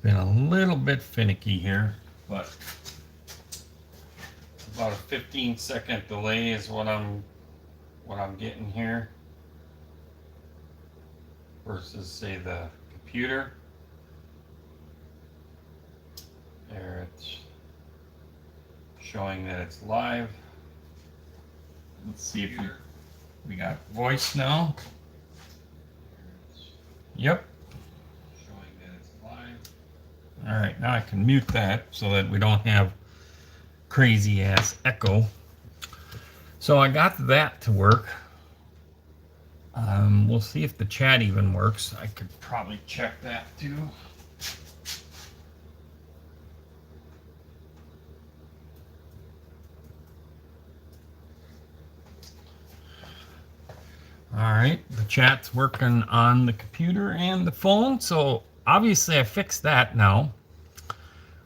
Been a little bit finicky here, but about a 15-second delay is what I'm getting here versus, say, the computer. There, it's showing that it's live. Let's see if we got voice now. Yep. Showing that it's live. All right, now I can mute that so that we don't have crazy ass echo. So I got that to work. We'll see if the chat even works. I could probably check that too. All right, the chat's working on the computer and the phone, so obviously I fixed that now.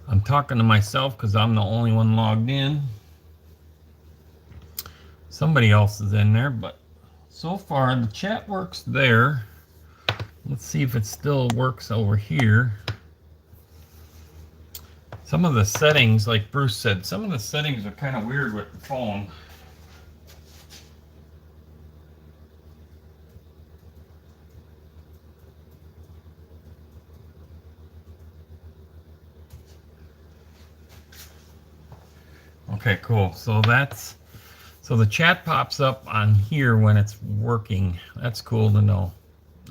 I'm talking to myself because I'm the only one logged in. Somebody else is in there, but so far the chat works there. Let's see if it still works over here. Some of the settings, like Bruce said, some of the settings are kind of weird with the phone. Okay, cool. So the chat pops up on here when it's working. That's cool to know.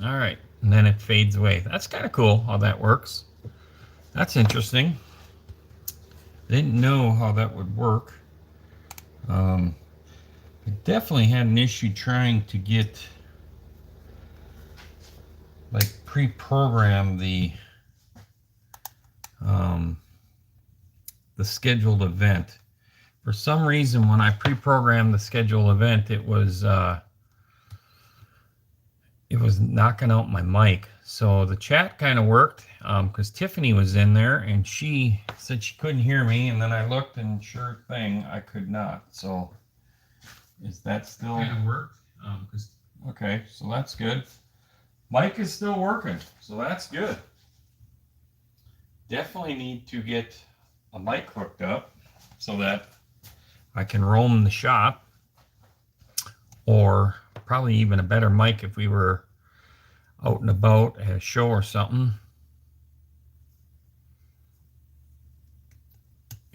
All right, and then it fades away. That's kind of cool how that works. That's interesting. Didn't know how that would work. I definitely had an issue trying to get, like, pre-program the scheduled event. For some reason, when I pre-programmed the scheduled event, it was knocking out my mic. So the chat kind of worked because Tiffany was in there and she said she couldn't hear me, and then I looked and sure thing, I could not. So is that still kind of worked? Okay, so that's good. Mic is still working, so that's good. Definitely need to get a mic hooked up so that I can roam the shop, or probably even a better mic if we were out and about at a show or something.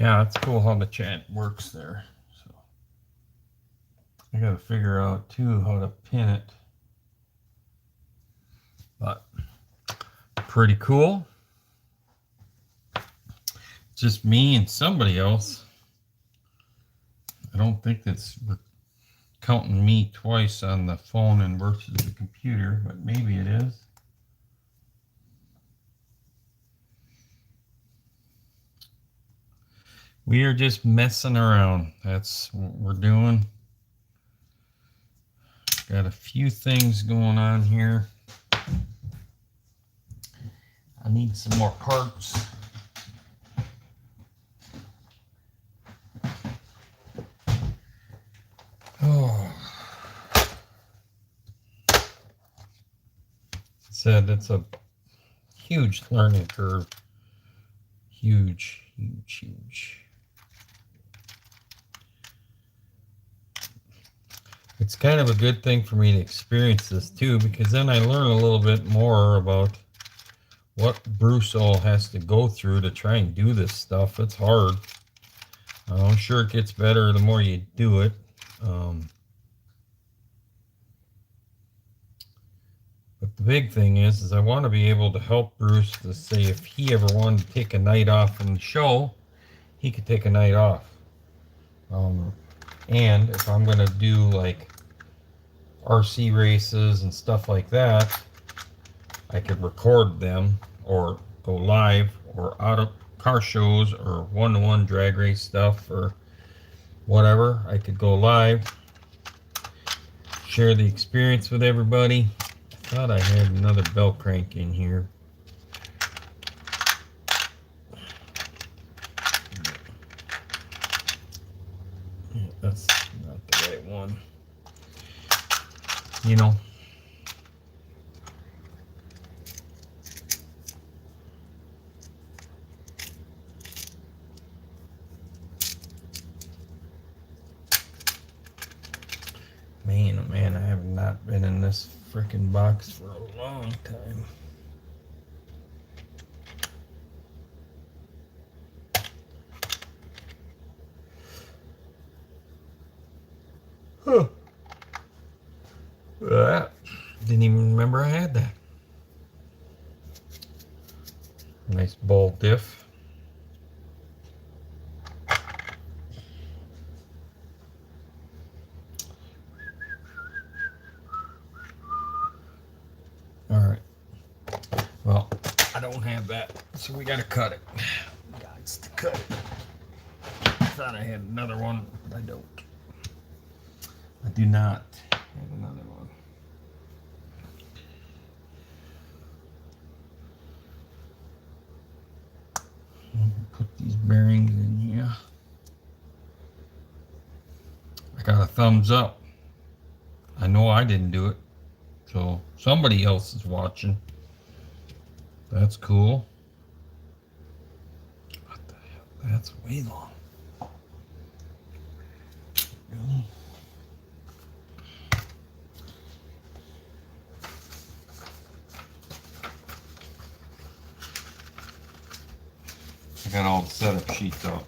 Yeah, it's cool how the chat works there. So I gotta figure out too how to pin it, but pretty cool. Just me and somebody else. I don't think that's counting me twice on the phone and versus the computer, but maybe it is. We are just messing around. That's what we're doing. Got a few things going on here. I need some more parts. Oh. Said it's a huge learning curve. Huge, huge, huge. It's kind of a good thing for me to experience this too, because then I learn a little bit more about what Bruce all has to go through to try and do this stuff. It's hard. I'm sure it gets better the more you do it. But the big thing is I want to be able to help Bruce to say if he ever wanted to take a night off from the show, he could take a night off. And if I'm going to do like RC races and stuff like that, I could record them or go live, or out of car shows or one-to-one drag race stuff or whatever. I could go live, share the experience with everybody. I thought I had another bell crank in here. That's not the right one. You know, this frickin' box for a long time. Huh. Didn't even remember I had that. Nice ball diff. All right. Well, I don't have that, so we gotta cut it. Got to cut it. I thought I had another one, but I don't. I do not have another one. Put these bearings in here. I got a thumbs up. I know I didn't do it, so somebody else is watching. That's cool. What the hell? That's way long. Really? I got all the setup sheets out.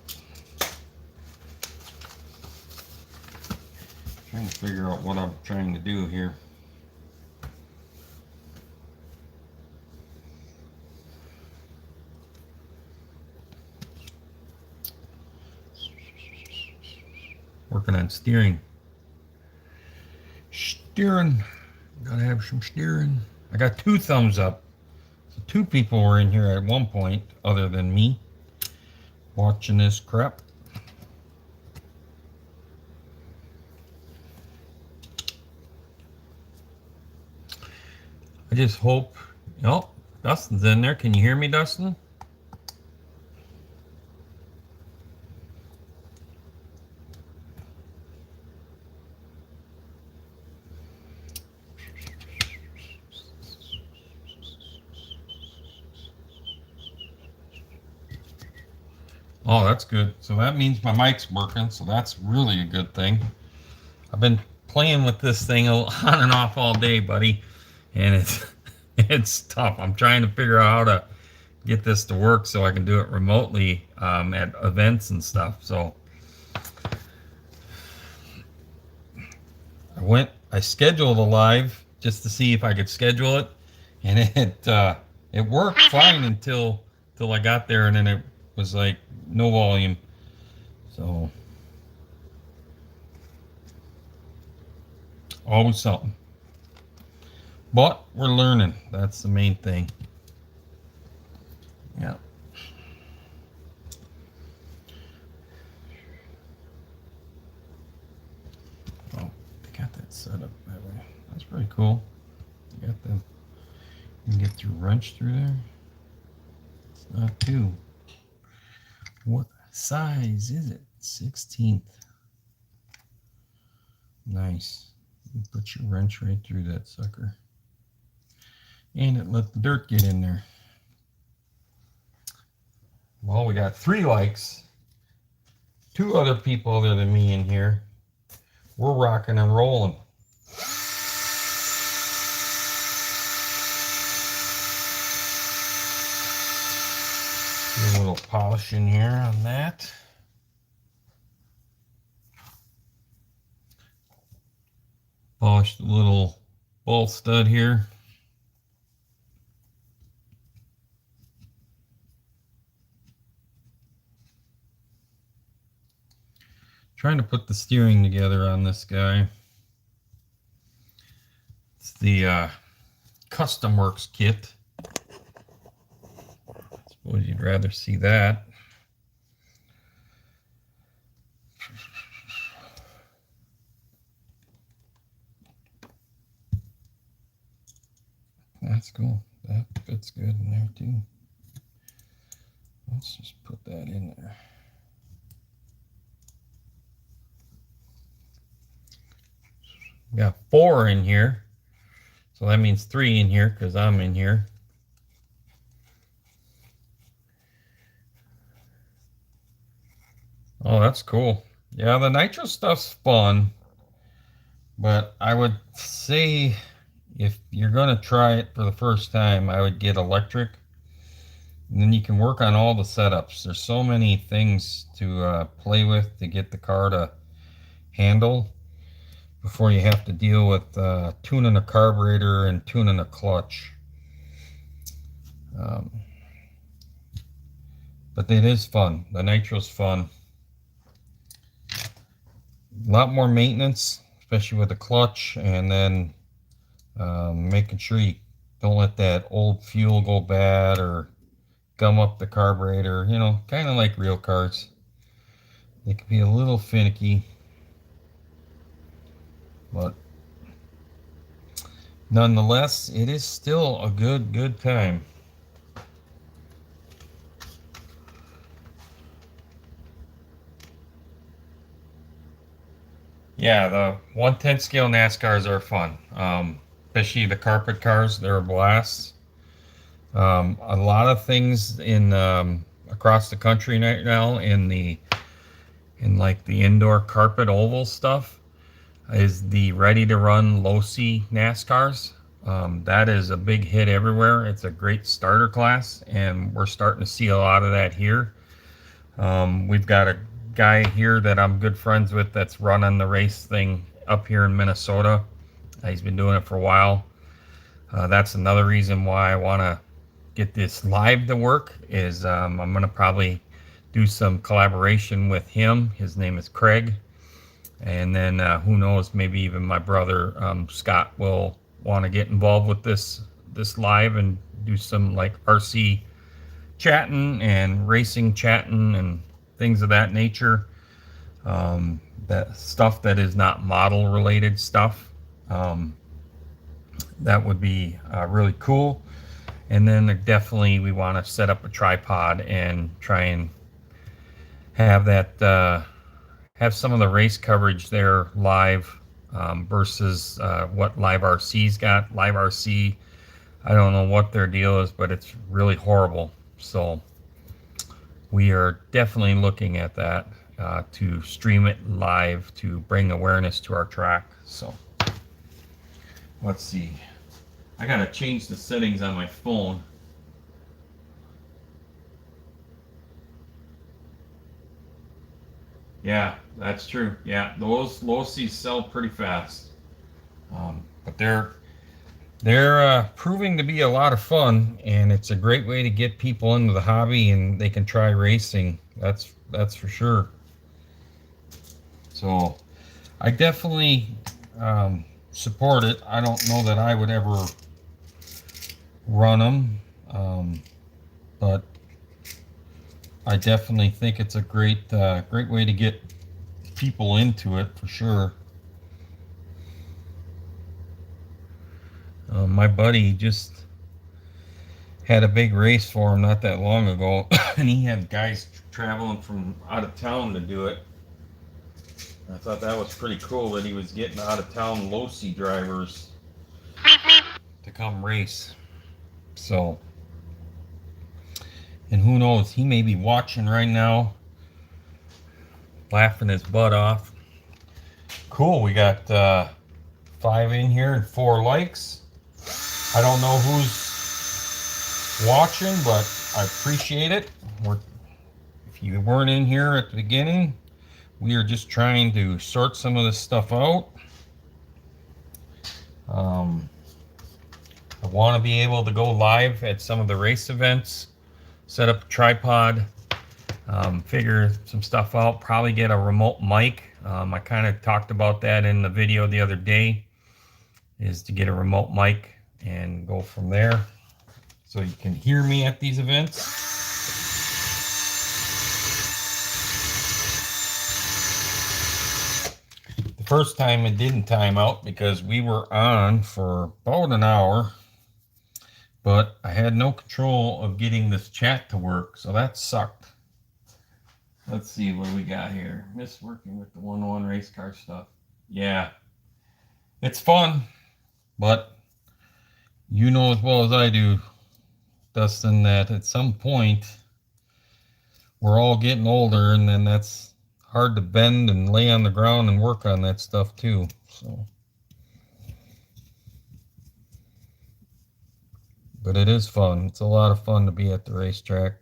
Trying to figure out what I'm trying to do here. Working on steering. Steering. Gotta have some steering. I got 2 thumbs up. So 2 people were in here at one point, other than me, watching this crap. I just hope. Oh, Dustin's in there. Can you hear me, Dustin? Oh, that's good. So that means my mic's working, so that's really a good thing. I've been playing with this thing on and off all day, buddy, and it's tough. I'm trying to figure out how to get this to work so I can do it remotely at events and stuff. So I scheduled a live just to see if I could schedule it, and it worked fine until I got there, and then it was like no volume. So always something. But we're learning. That's the main thing. Yeah. Oh, they got that set up that way. That's pretty cool. You got them. You can get your wrench through there. It's not too. What size is it? 16th. Nice. You put your wrench right through that sucker. And it let the dirt get in there. Well, we got 3 likes. 2 other people other than me in here. We're rocking and rolling. Do a little polishing here on that. Polished the little bolt stud here. Trying to put the steering together on this guy. It's the Custom Works kit. I suppose you'd rather see that. That's cool. That fits good in there too. Let's just put that in there. Got 4 in here, so that means 3 in here because I'm in here. Oh, that's cool. Yeah, the nitro stuff's fun, but I would say if you're going to try it for the first time, I would get electric. And then you can work on all the setups. There's so many things to play with to get the car to handle before you have to deal with tuning a carburetor and tuning a clutch. Um, but it is fun. The nitro's fun. A lot more maintenance, especially with the clutch, and then making sure you don't let that old fuel go bad or gum up the carburetor. You know, kind of like real cars. They can be a little finicky, but nonetheless, it is still a good time. Yeah, the 1/10 scale NASCARs are fun. Especially the carpet cars, they're a blast. A lot of things in across the country right now in like the indoor carpet oval stuff is the ready to run low C NASCARs. That is a big hit everywhere. It's a great starter class, and we're starting to see a lot of that here. We've got a guy here that I'm good friends with that's running the race thing up here in Minnesota. He's been doing it for a while. That's another reason why I want to get this live to work is I'm going to probably do some collaboration with him. His name is Craig. And then who knows, maybe even my brother Scott will want to get involved with this live and do some like RC chatting and racing chatting and things of that nature. That stuff that is not model related stuff. That would be really cool. And then definitely we want to set up a tripod and try and have that have some of the race coverage there live versus what Live RC's got. Live RC, I don't know what their deal is, but it's really horrible. So we are definitely looking at that to stream it live to bring awareness to our track. So let's see. I gotta change the settings on my phone. Yeah, that's true. Yeah, those low Cs sell pretty fast, but they're proving to be a lot of fun, and it's a great way to get people into the hobby, and they can try racing. That's for sure. So I definitely support it. I don't know that I would ever run them, but I definitely think it's a great way to get people into it for sure. My buddy just had a big race for him not that long ago, and he had guys traveling from out of town to do it. I thought that was pretty cool that he was getting out of town low C drivers to come race. So, and who knows, he may be watching right now, laughing his butt off. Cool, we got 5 in here and 4 likes. I don't know who's watching, but I appreciate it. If you weren't in here at the beginning, we are just trying to sort some of this stuff out. I want to be able to go live at some of the race events, set up a tripod, figure some stuff out, probably get a remote mic. I kind of talked about that in the video the other day, is to get a remote mic and go from there so you can hear me at these events. The first time it didn't time out because we were on for about an hour, but I had no control of getting this chat to work, so that sucked. Let's see what we got here. Miss working with the 101 race car stuff. Yeah, it's fun, but you know as well as I do, Dustin, that at some point we're all getting older, and then that's hard to bend and lay on the ground and work on that stuff too. So But it is fun. It's a lot of fun to be at the racetrack.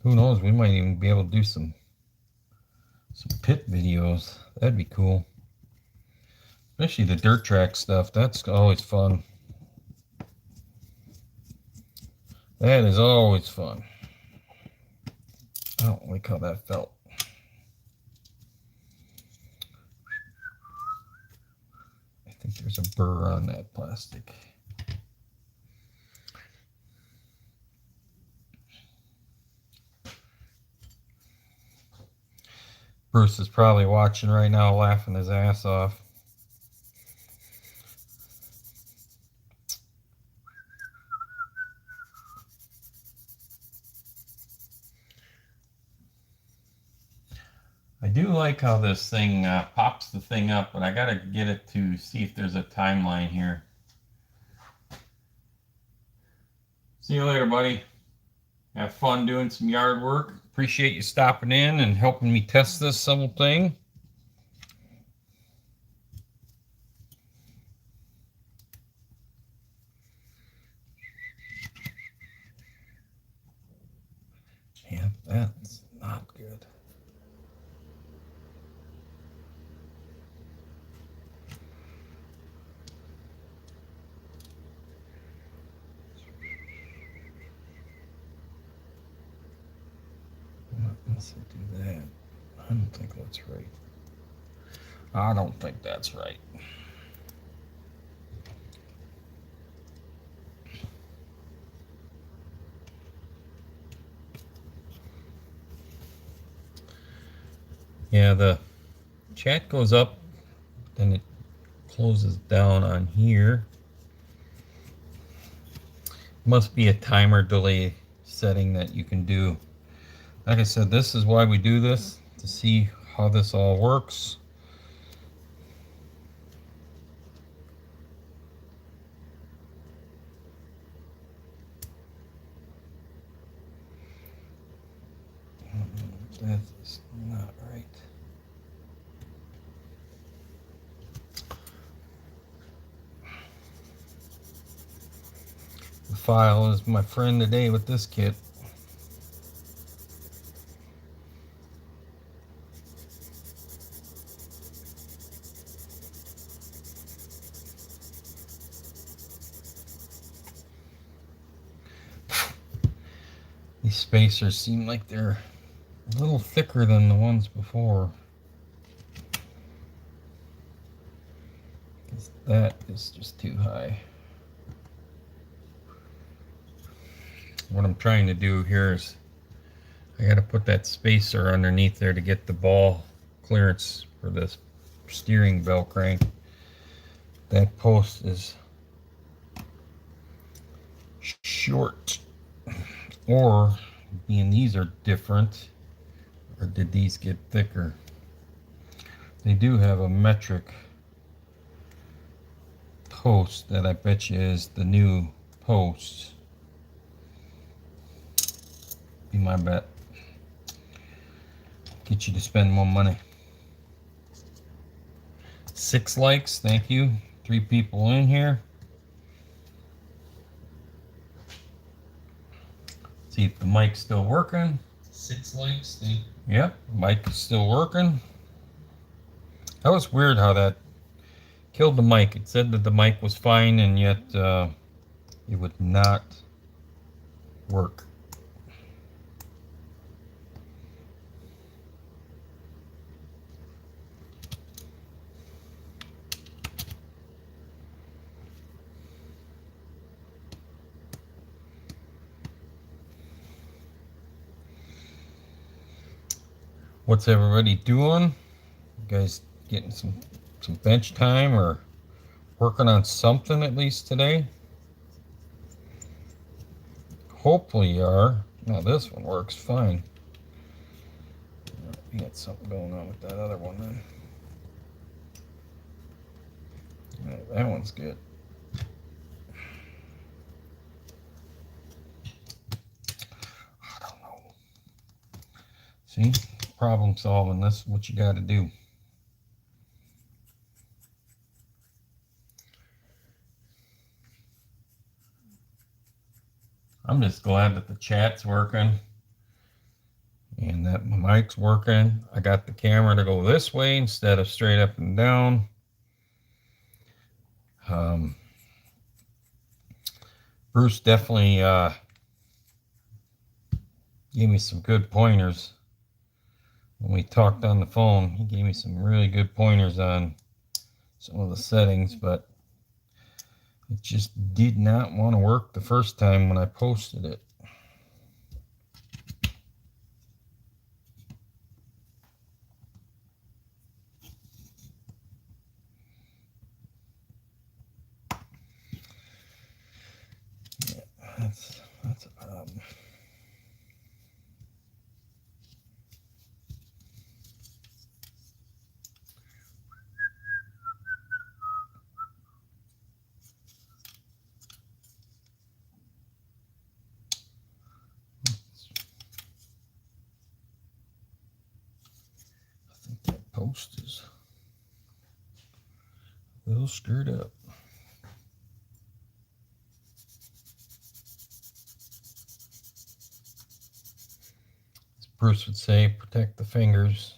Who knows, we might even be able to do some pit videos. That'd be cool. Especially the dirt track stuff. That's always fun. That is always fun. I don't like how that felt. I think there's a burr on that plastic. Bruce is probably watching right now, laughing his ass off. I do like how this thing pops the thing up, but I gotta get it to see if there's a timeline here. See you later, buddy. Have fun doing some yard work. Appreciate you stopping in and helping me test this simple thing. Yeah, that's not good. Let's do that. I don't think that's right. I don't think that's right. Yeah, the chat goes up, then it closes down on here. Must be a timer delay setting that you can do. Like I said, this is why we do this, to see how this all works. That's not right. The file is my friend today with this kit. These spacers seem like they're a little thicker than the ones before. That is just too high. What I'm trying to do here is I got to put that spacer underneath there to get the ball clearance for this steering bell crank. That post is short, or being these are different, or did these get thicker? They do have a metric post that I bet you is the new post. Be my bet. Get you to spend more money. 6 likes, thank you. 3 people in here. See if the mic's still working. 6 likes. Yep, mic is still working. That was weird how that killed the mic. It said that the mic was fine, and yet it would not work. What's everybody doing? You guys getting some bench time or working on something at least today? Hopefully you are. Now this one works fine. You got something going on with that other one then. Right, that one's good. I don't know. See? Problem solving. That's what you got to do. I'm just glad that the chat's working and that my mic's working. I got the camera to go this way instead of straight up and down. Bruce definitely gave me some good pointers when we talked on the phone. He gave me some really good pointers on some of the settings, but it just did not want to work the first time when I posted it. Yeah, that's a problem. I think that post is a little screwed up. As Bruce would say, protect the fingers.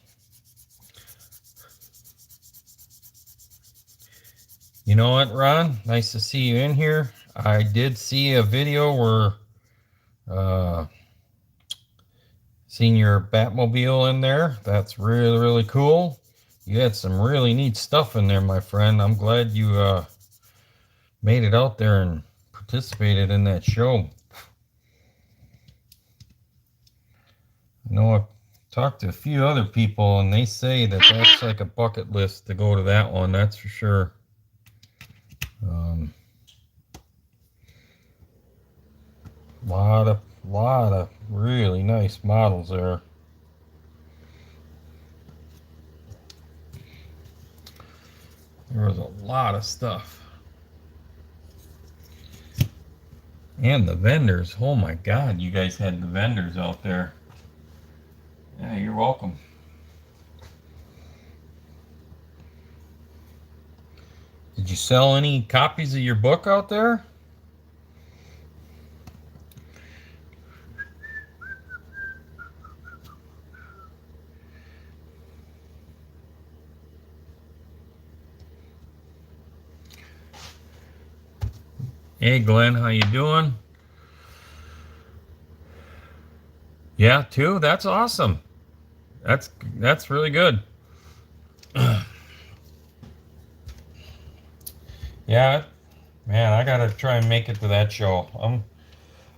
You know what, Ron? Nice to see you in here. I did see a video where seen your Batmobile in there. That's really, really cool. You had some really neat stuff in there, my friend. I'm glad you made it out there and participated in that show. I know I've talked to a few other people, and they say that that's like a bucket list to go to that one. That's for sure. Lot of really nice models there. There was a lot of stuff. And the vendors. Oh my God, you guys had the vendors out there. Yeah, you're welcome. Did you sell any copies of your book out there? Hey Glenn, how you doing? Yeah, two. That's awesome. That's really good. Yeah, man, I gotta try and make it to that show.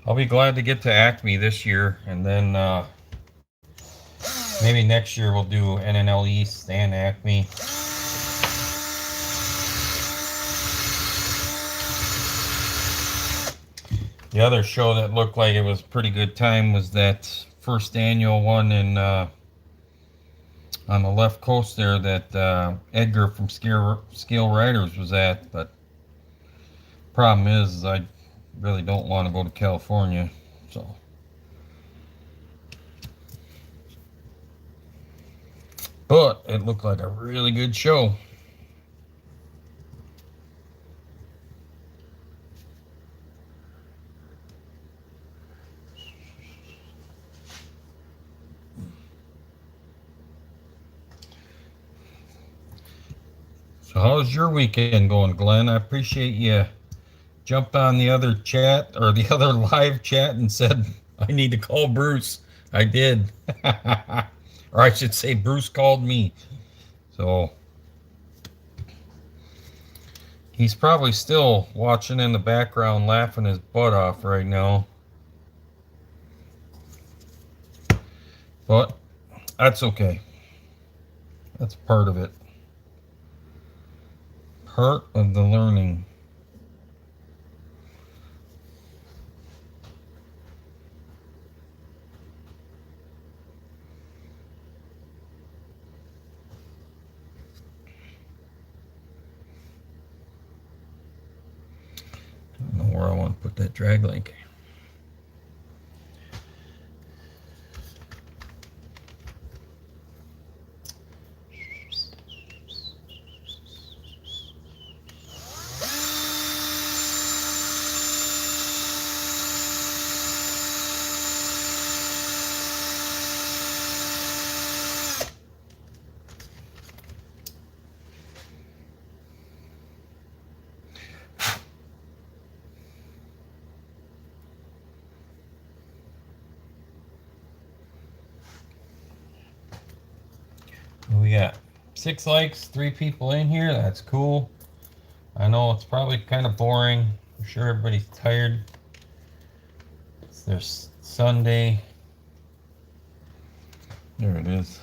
I'll be glad to get to Acme this year, and then maybe next year we'll do NNL East and Acme. The other show that looked like it was a pretty good time was that first annual one in on the left coast there that Edgar from Scale Riders was at. But problem is I really don't want to go to California, so. But it looked like a really good show. So how's your weekend going, Glenn? I appreciate you jumped on the other chat or the other live chat and said, I need to call Bruce. I did. Or I should say Bruce called me. So he's probably still watching in the background laughing his butt off right now. But that's okay. That's part of it. Part of the learning. I don't know where I want to put that drag link. We got 6 likes, 3 people in here. That's cool. I know it's probably kind of boring. I'm sure everybody's tired. It's their Sunday. There it is.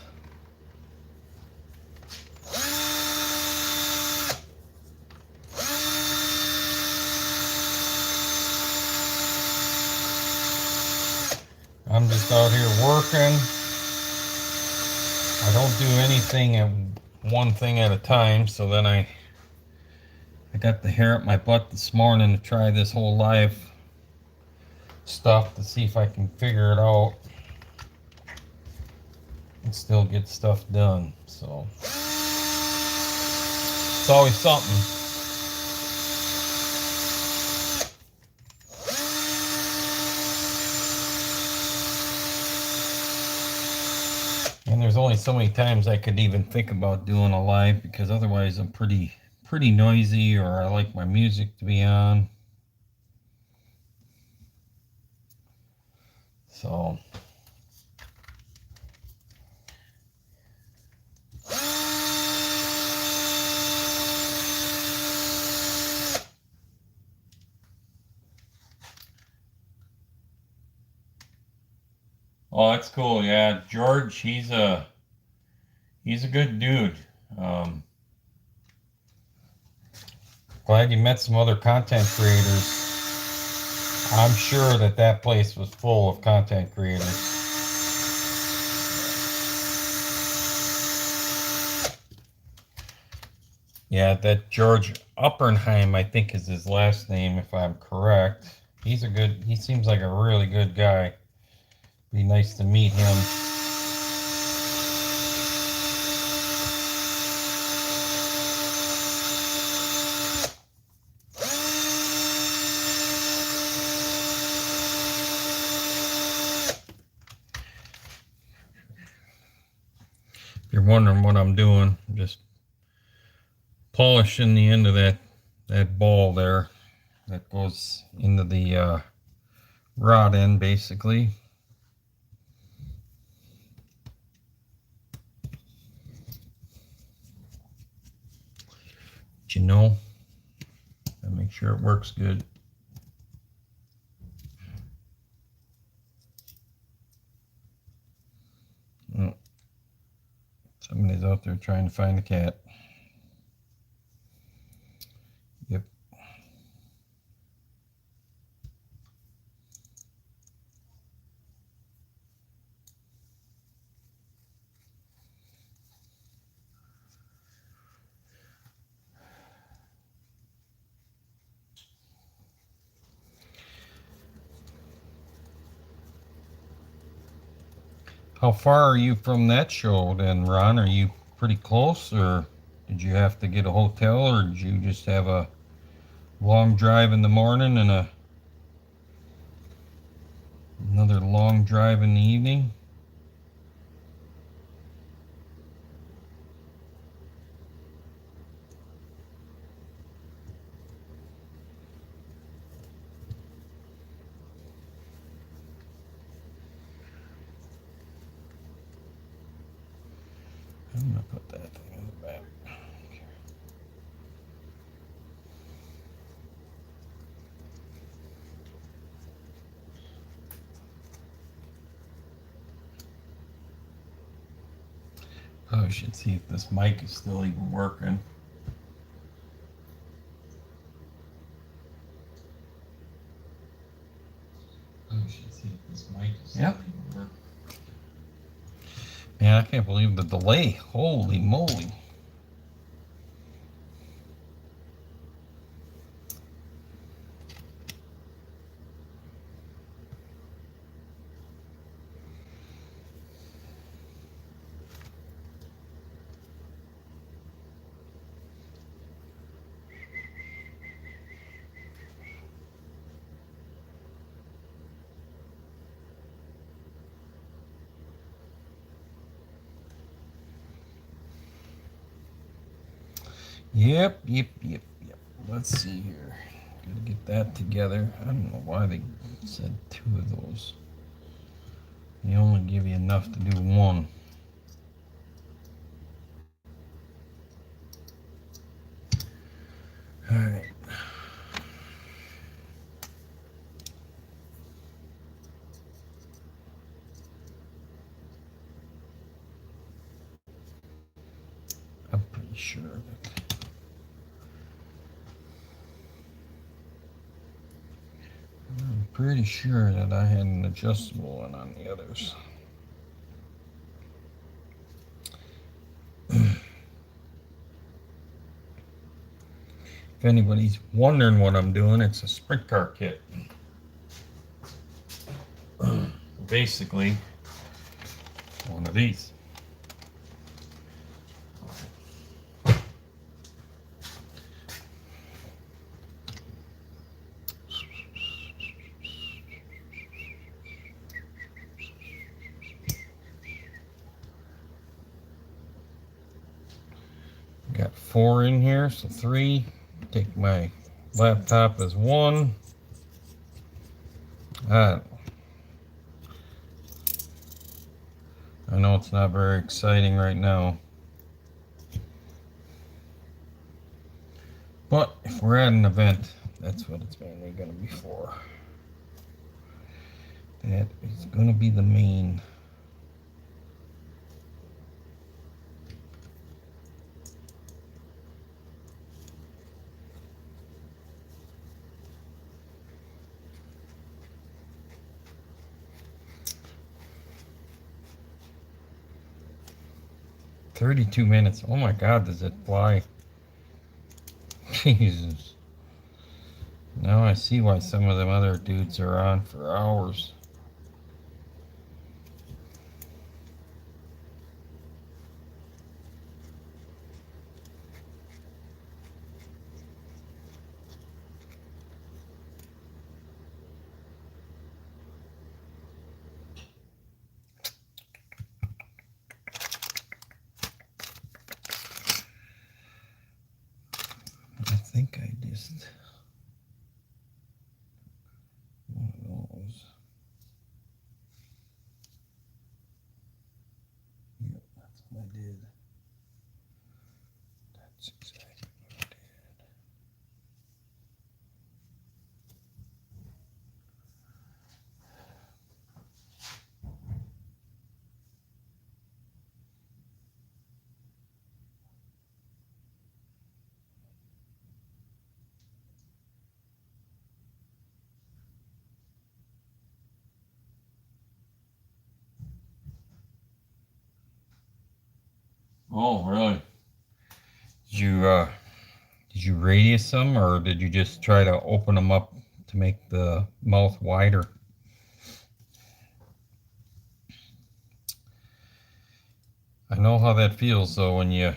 I'm just out here working. I don't do anything at one thing at a time, so then I got the hair up my butt this morning to try this whole live stuff to see if I can figure it out and still get stuff done. So it's always something. And there's only so many times I could even think about doing a live, because otherwise I'm pretty noisy, or I like my music to be on. So oh, that's cool. Yeah, George, he's a good dude. Glad you met some other content creators. I'm sure that place was full of content creators. Yeah, that George Uppernheim, I think, is his last name, if I'm correct. He seems like a really good guy. Be nice to meet him. If you're wondering what I'm doing, I'm just polishing the end of that ball there that goes into the rod end, basically. But you know, I make sure it works good. Oh, somebody's out there trying to find a cat. Yep. How far are you from that show then, Ron? Are you pretty close, or did you have to get a hotel, or did you just have a long drive in the morning and another long drive in the evening? I'm gonna put that thing in the back. Probably should see if this mic is still even working. Probably should see if this mic is still even working. Man, I can't believe the delay. Holy moly. Yep. Let's see here. Gotta get that together. I don't know why they said 2 of those. They only give you enough to do 1. All right. I'm pretty sure that I had an adjustable one on the others. If anybody's wondering what I'm doing, it's a sprint car kit. Basically, one of these. Got 4 in here, so 3. Take my laptop as 1. I know it's not very exciting right now, but if we're at an event, that's what it's mainly going to be for. That is going to be the main. "32 minutes. Oh my God, does it fly? Jesus. Now I see why some of them other dudes are on for hours. I think I just... one of those. Yep, that's what I did. That's exactly what I did. Oh, really? Did you radius them, or did you just try to open them up to make the mouth wider? I know how that feels though, when you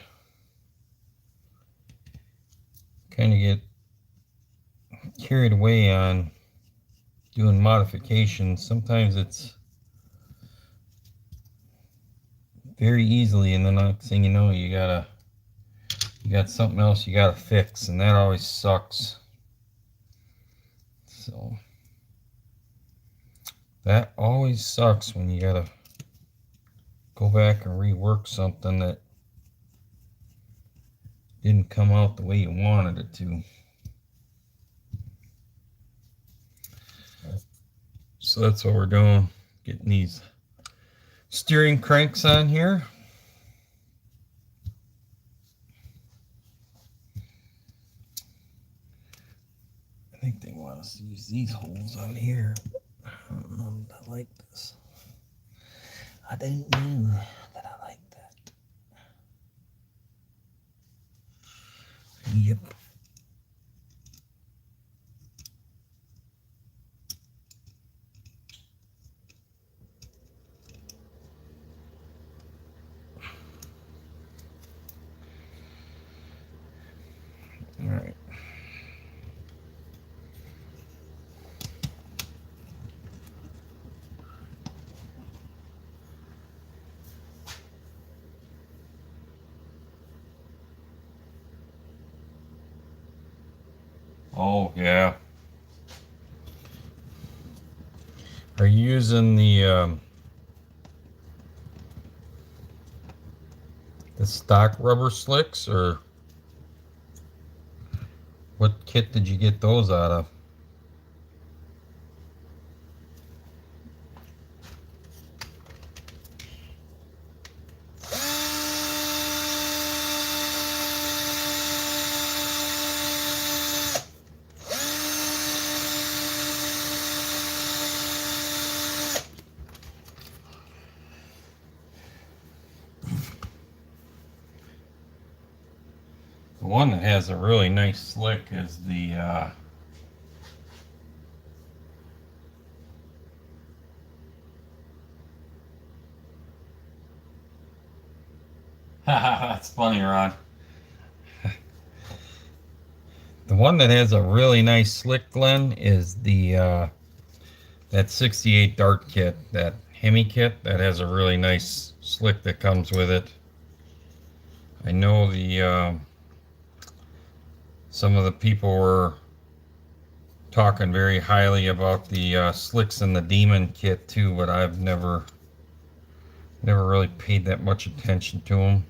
kind of get carried away on doing modifications. Sometimes it's very easily, and the next thing you know, you got something else you gotta fix, and that always sucks. So that always sucks when you gotta go back and rework something that didn't come out the way you wanted it to. So that's what we're doing, getting these steering cranks on here. I think they want us to use these holes on here. I don't know if I like this. I didn't know that I like that. Yep. All right. Oh, yeah. Are you using the stock rubber slicks, or kit did you get those out of? The one that has a really nice slick is the that's funny, Ron. The one that has a really nice slick, Glenn, is the that 68 Dart kit, that Hemi kit, that has a really nice slick that comes with it. I know the some of the people were talking very highly about the slicks in the Demon kit too, but I've never really paid that much attention to them.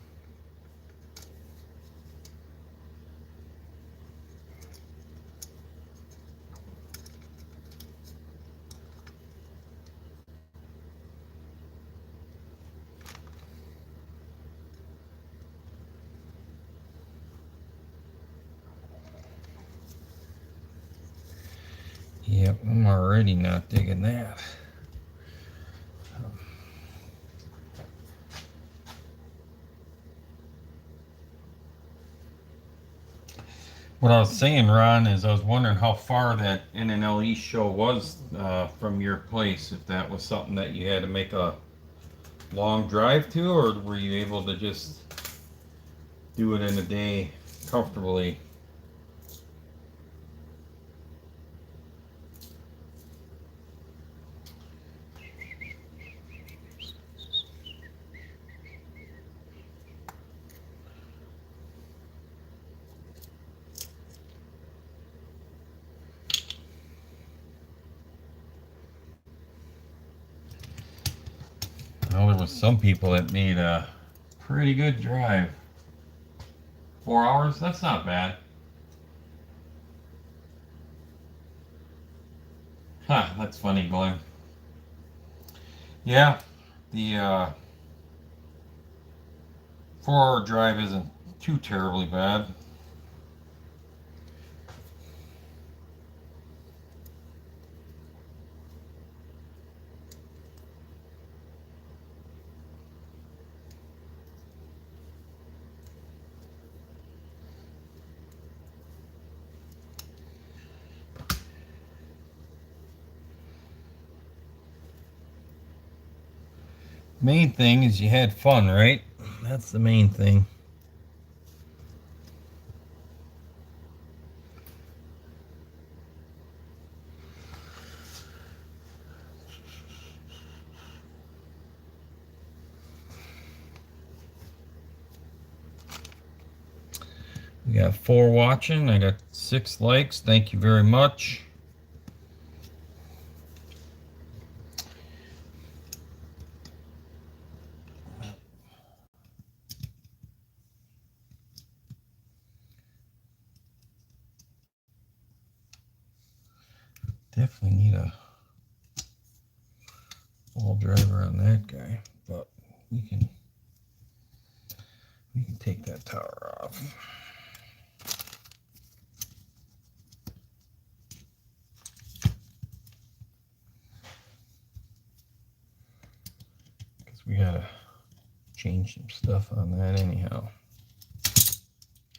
Yep, I'm already not digging that. What I was saying, Ron, is I was wondering how far that NNLE show was from your place, if that was something that you had to make a long drive to, or were you able to just do it in a day comfortably? Well, there was some people that made a pretty good drive. 4 hours? That's not bad. Huh, that's funny, Glenn. Yeah, the 4 hour drive isn't too terribly bad. Main thing is you had fun, right? That's the main thing. We got 4 watching. I got 6 likes. Thank you very much. Definitely need a ball driver on that guy, but we can take that tower off. Because we gotta change some stuff on that anyhow.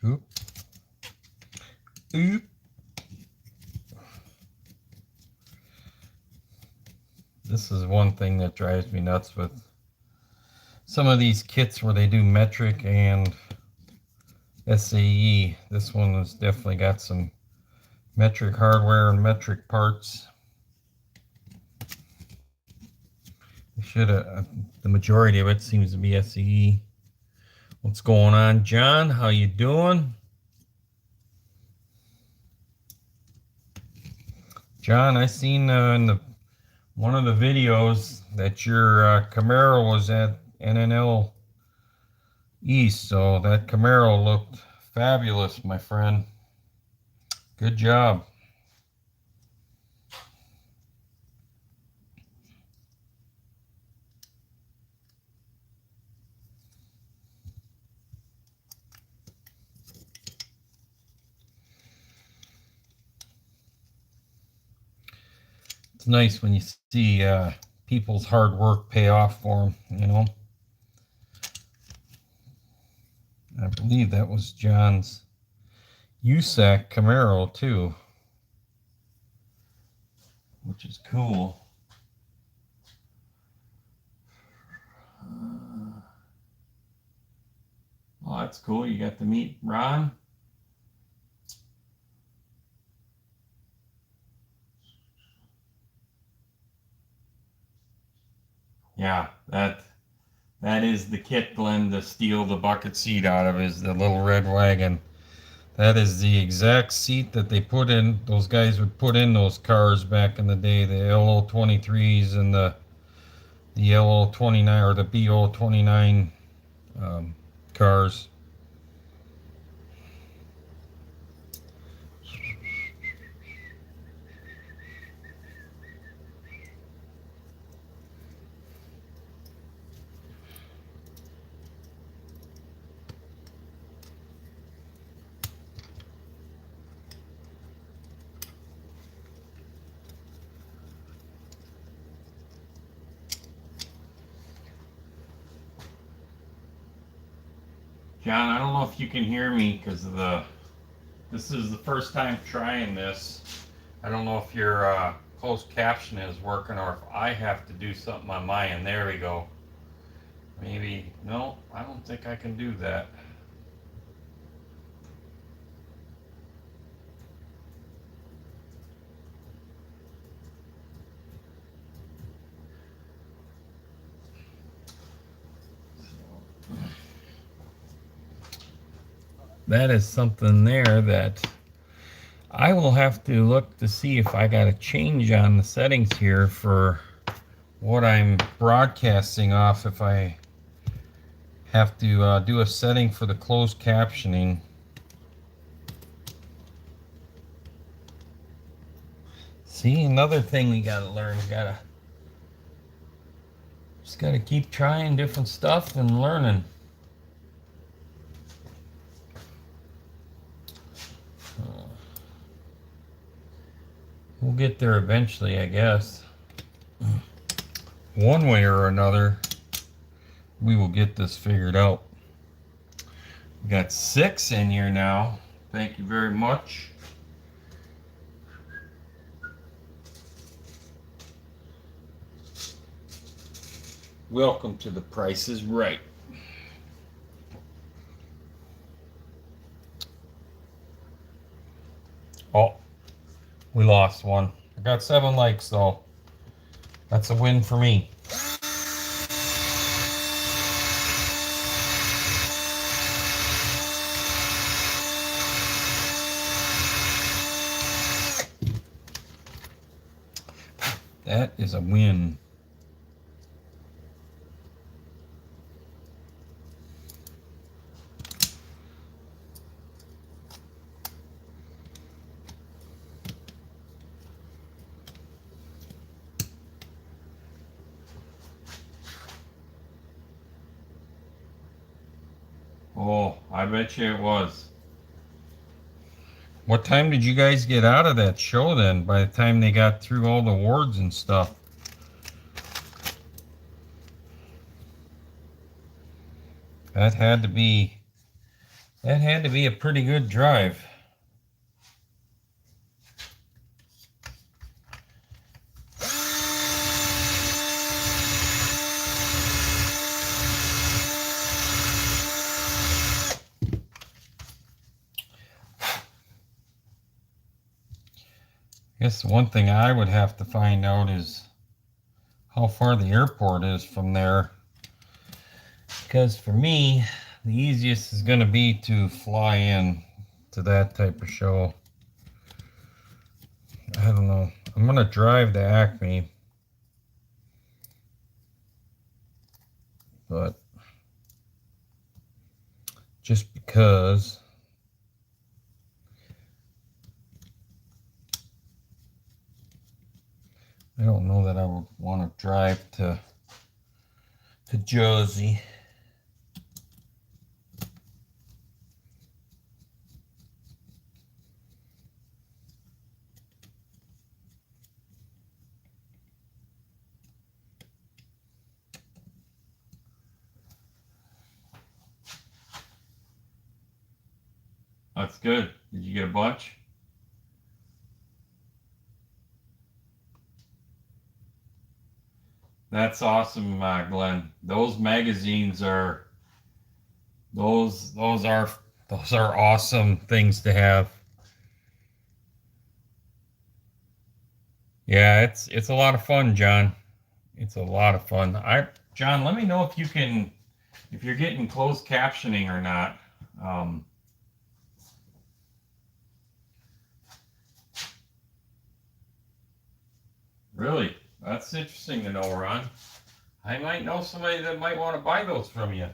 Oop. Oop. This is one thing that drives me nuts with some of these kits where they do metric and SAE. This one has definitely got some metric hardware and metric parts. Should have, the majority of it seems to be SAE. What's going on, John? How you doing? John, I seen in one of the videos that your Camaro was at NNL East, so that Camaro looked fabulous, my friend. Good job. It's nice when you see people's hard work pay off for them, you know. I believe that was John's USAC Camaro too, which is cool. Oh, that's cool. You got to meet Ron. Yeah, that is the kit Glenn to steal the bucket seat out of, is the little red wagon. That is the exact seat that they put in, those guys would put in those cars back in the day, the LO23s and the LO29 or the BO29 cars. John, I don't know if you can hear me because this is the first time trying this. I don't know if your closed caption is working or if I have to do something on my end. There we go. Maybe, no, I don't think I can do that. That is something there that I will have to look to see if I got a change on the settings here for what I'm broadcasting off, if I have to do a setting for the closed captioning. See, another thing we gotta learn. We just gotta keep trying different stuff and learning. We'll get there eventually, I guess. One way or another, we will get this figured out. We got 6 in here now. Thank you very much. Welcome to The Price is Right. Oh, we lost one. I got 7 likes though. That's a win for me. That is a win. Oh, I bet you it was. What time did you guys get out of that show then, by the time they got through all the awards and stuff? That had to be a pretty good drive. I guess one thing I would have to find out is how far the airport is from there. Because for me, the easiest is going to be to fly in to that type of show. I don't know. I'm going to drive to Acme. But just because I don't know that I would want to drive to Jersey. That's good. Did you get a bunch? That's awesome, Glenn. Those magazines are those are awesome things to have. Yeah, it's a lot of fun, John. It's a lot of fun. John, let me know if you're getting closed captioning or not. Um, really, that's interesting to know, Ron. I might know somebody that might want to buy those from you.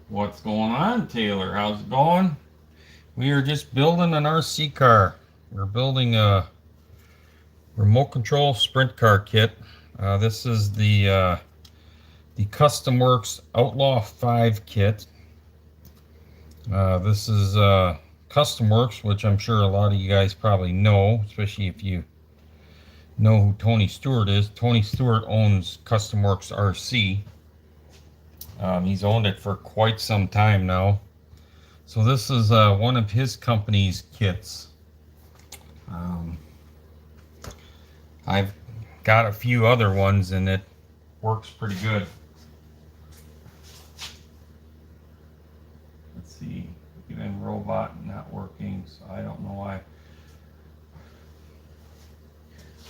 What's going on, Taylor? How's it going? We are just building an RC car. We're building a remote control sprint car kit. This is the Custom Works Outlaw 5 kit. This is Custom Works, which I'm sure a lot of you guys probably know, especially if you know who Tony Stewart is. Tony Stewart owns Custom Works RC. He's owned it for quite some time now. So this is one of his company's kits. Um, I've got a few other ones and it works pretty good. Let's see, even robot not working, so I don't know why.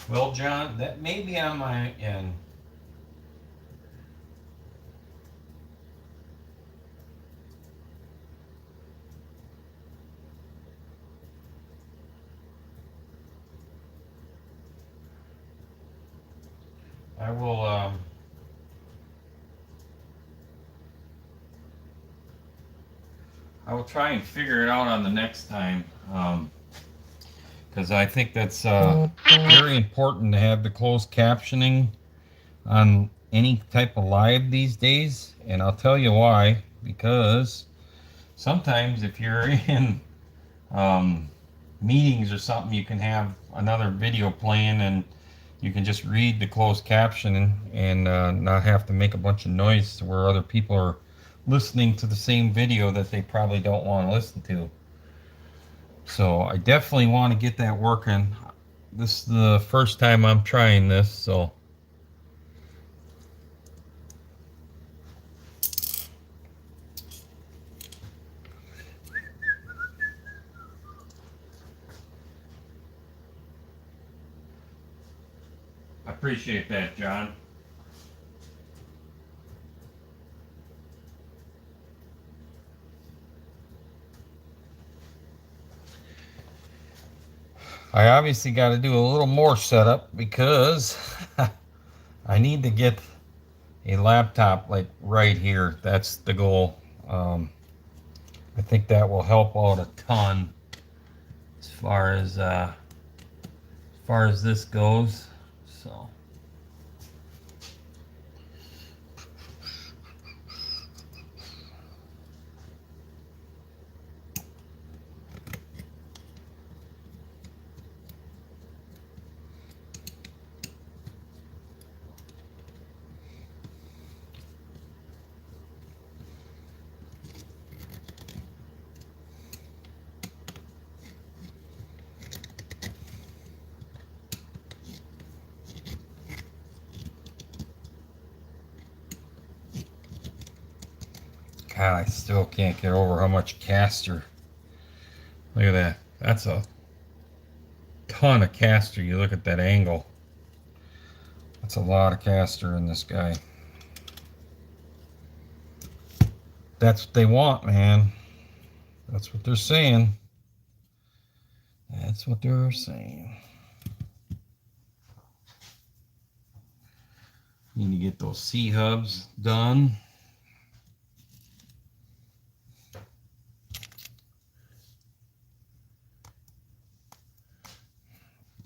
Well, John, that may be on my end. I will I will try and figure it out on the next time, because I think that's very important to have the closed captioning on any type of live these days, and I'll tell you why. Because sometimes if you're in um, meetings or something, you can have another video playing and you can just read the closed caption and not have to make a bunch of noise where other people are listening to the same video that they probably don't want to listen to. So I definitely want to get that working. This is the first time I'm trying this, so I appreciate that, John. I obviously got to do a little more setup because I need to get a laptop like right here. That's the goal. I think that will help out a ton as far as this goes. So God, I still can't get over how much caster Look at that. That's a ton of caster. You look at that angle. That's a lot of caster in this guy. That's what they want, man. That's what they're saying. That's what they're saying. Need to get those C-hubs done.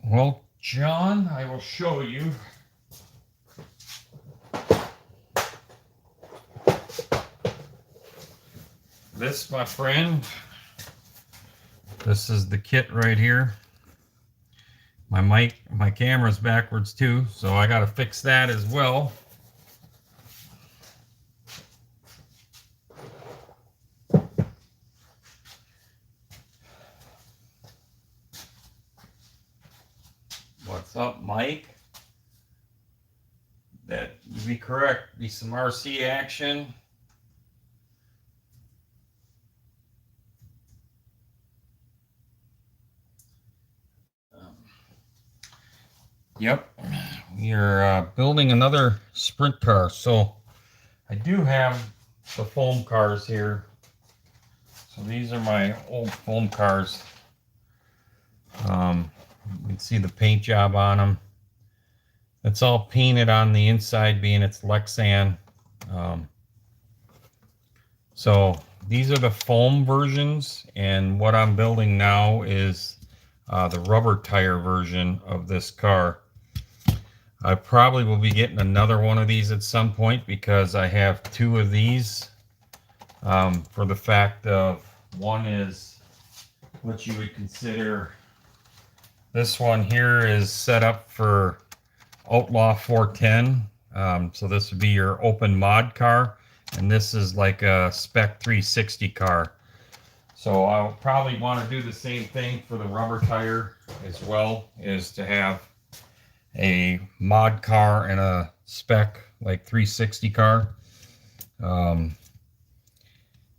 Well, John, I will show you. This, my friend, this is the kit right here. My camera's backwards too, so I got to fix that as well. What's up, Mike? That you'd be correct. Be some RC action. Yep, we are building another sprint car. So I do have the foam cars here. So these are my old foam cars. You can see the paint job on them. It's all painted on the inside, being it's Lexan. So these are the foam versions, and what I'm building now is the rubber tire version of this car. I probably will be getting another one of these at some point because I have two of these, for the fact of one is what you would consider, this one here is set up for Outlaw 410. So this would be your open mod car, and this is like a spec 360 car. So I'll probably want to do the same thing for the rubber tire as well, is to have a mod car and a spec like 360 car.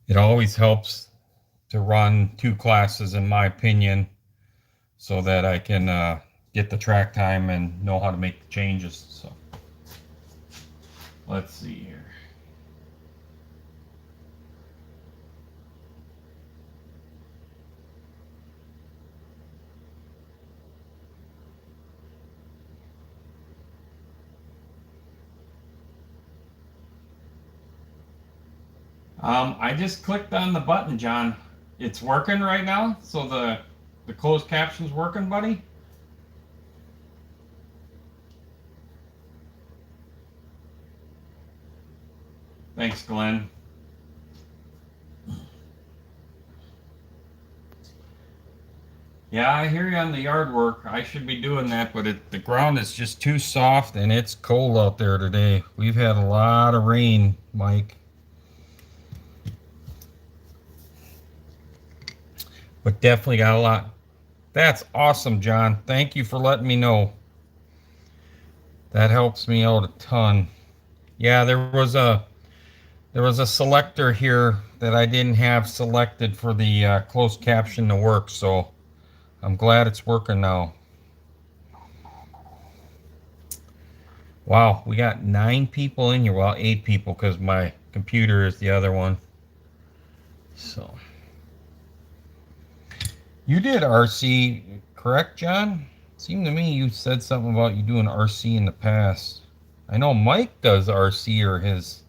It always helps to run two classes, in my opinion, so that I can get the track time and know how to make the changes. So let's see here. I just clicked on the button, John. It's working right now, so the closed caption's working, buddy. Thanks, Glenn. Yeah, I hear you on the yard work. I should be doing that, but the ground is just too soft, and it's cold out there today. We've had a lot of rain, Mike. But definitely got a lot. That's awesome, John. Thank you for letting me know. That helps me out a ton. Yeah, there was a selector here that I didn't have selected for the closed caption to work, so I'm glad it's working now. Wow, we got 9 people in here. Well, 8 people because my computer is the other one. So you did RC, correct, John? It seemed to me you said something about you doing RC in the past. I know Mike does RC, or his...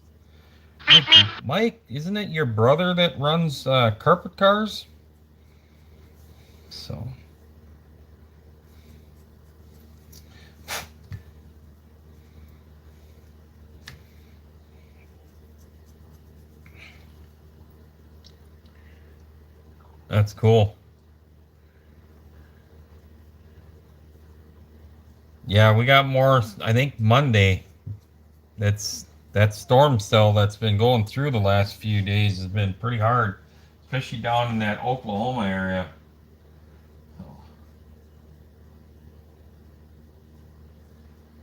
Mike, isn't it your brother that runs carpet cars? So... that's cool. Yeah, we got more, I think Monday. That storm cell that's been going through the last few days has been pretty hard, especially down in that Oklahoma area.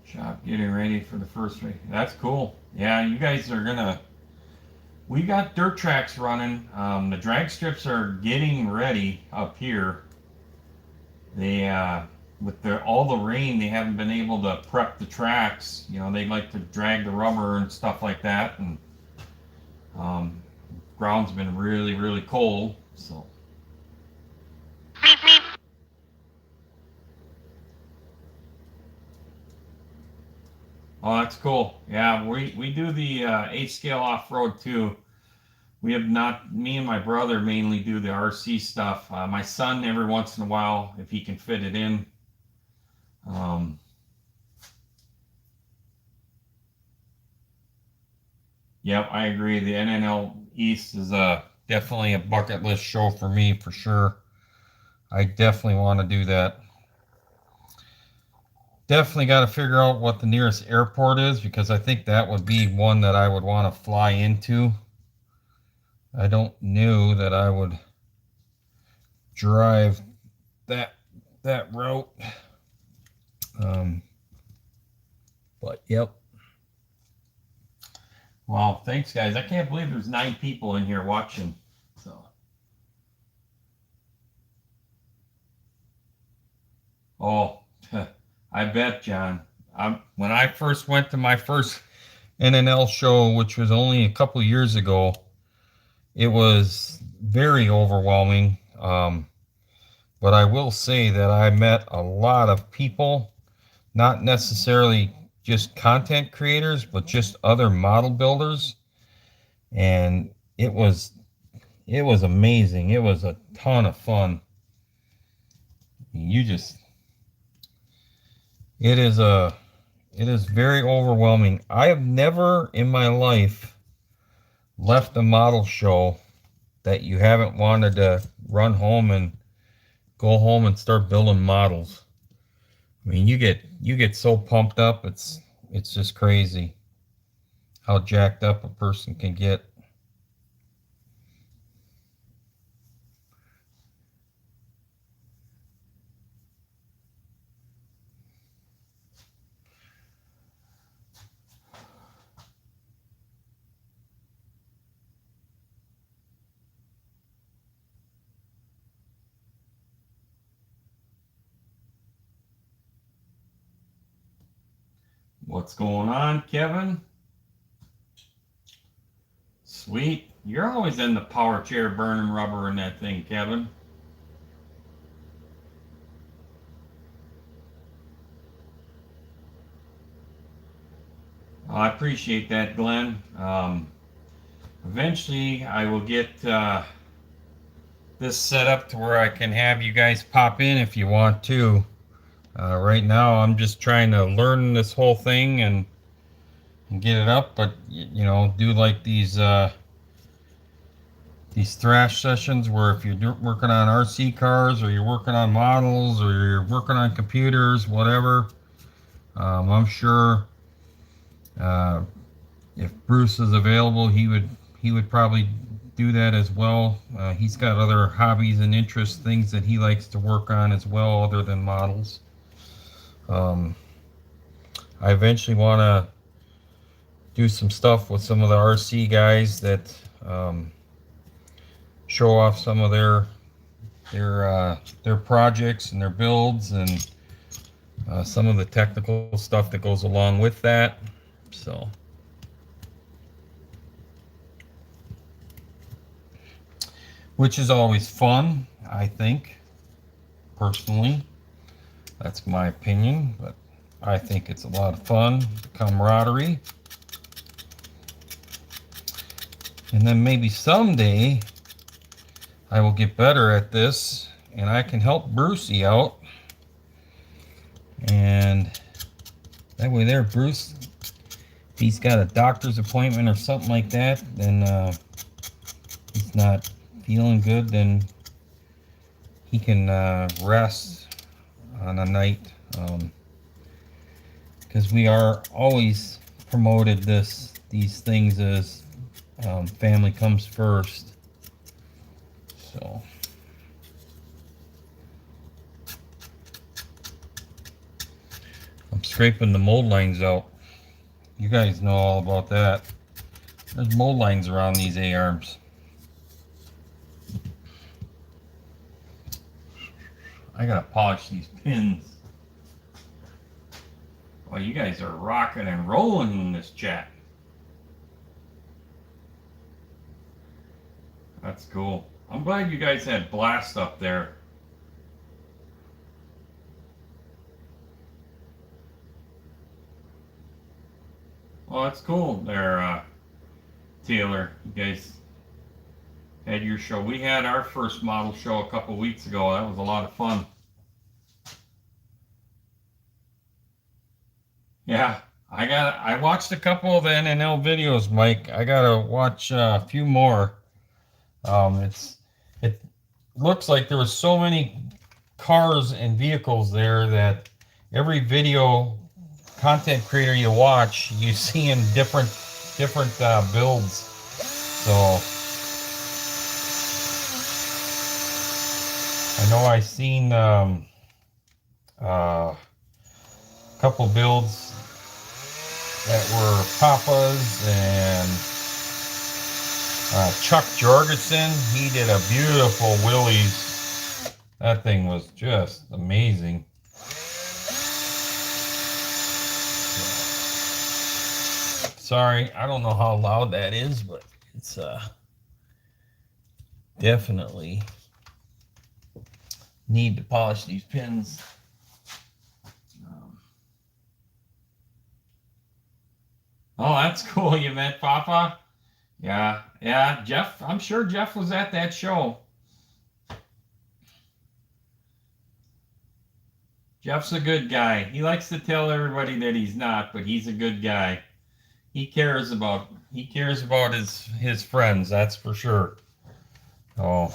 Shop getting ready for the first race. That's cool. Yeah, you guys are gonna We got dirt tracks running. The drag strips are getting ready up here. They with all the rain, they haven't been able to prep the tracks. You know, they like to drag the rubber and stuff like that, and um, ground's been really cold. So. Oh, that's cool. Yeah, we do the 8 scale off road too. We have not, me and my brother mainly do the RC stuff. My son, every once in a while, if he can fit it in. Um, yep, I agree. The NNL East is definitely a bucket list show for me, for sure. I definitely want to do that. Definitely got to figure out what the nearest airport is, because I think that would be one that I would want to fly into. I don't know that I would drive that route. Um, but yep. Well, thanks guys. I can't believe there's 9 people in here watching. So. Oh, I bet, John. When I first went to my first NNL show, which was only a couple years ago, it was very overwhelming. But I will say that I met a lot of people, not necessarily just content creators, but just other model builders. And it was amazing. It was a ton of fun. You just, it is very overwhelming. I have never in my life left a model show that you haven't wanted to run home and go home and start building models. I mean, you get so pumped up, it's just crazy how jacked up a person can get. What's going on, Kevin? Sweet. You're always in the power chair burning rubber in that thing, Kevin. I appreciate that, Glenn. Eventually, I will get this set up to where I can have you guys pop in if you want to. Right now, I'm just trying to learn this whole thing and get it up, but you know, do like these thrash sessions where if you're working on RC cars, or you're working on models, or you're working on computers, whatever. I'm sure uh, if Bruce is available, he would probably do that as well. He's got other hobbies and interests, things that he likes to work on as well, other than models. I eventually want to do some stuff with some of the RC guys that show off some of their projects and their builds, and some of the technical stuff that goes along with that. So, which is always fun, I think, personally. That's my opinion, but I think it's a lot of fun, camaraderie. And then maybe someday I will get better at this and I can help Brucey out. And that way there, Bruce, if he's got a doctor's appointment or something like that, then he's not feeling good, then he can rest on a night. Because we are always promoted these things as family comes first. So I'm scraping the mold lines out. You guys know all about that. There's mold lines around these A-arms. I gotta polish these pins. Well, you guys are rocking and rolling in this chat. That's cool. I'm glad you guys had blast up there. Well, that's cool there, Taylor. You guys had your show. We had our first model show a couple weeks ago. That was a lot of fun. Yeah, I watched a couple of the NNL videos, Mike. I gotta watch a few more. It looks like there was so many cars and vehicles there that every video content creator you watch, you see in different builds. So I know I seen a couple builds that were Papa's and Chuck Jorgensen. He did a beautiful Willys. That thing was just amazing. Sorry, I don't know how loud that is, but it's definitely need to polish these pins. Oh, that's cool. You met Papa? Yeah, Jeff. I'm sure Jeff was at that show. Jeff's a good guy. He likes to tell everybody that he's not, but he's a good guy. He cares about his friends, that's for sure. Oh.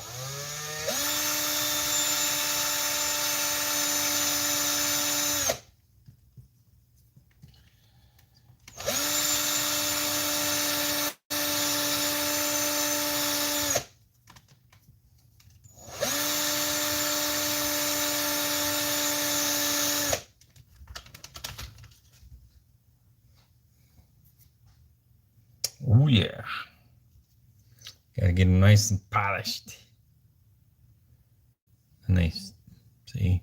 Oh yeah. Gotta get them nice and polished. Nice. See?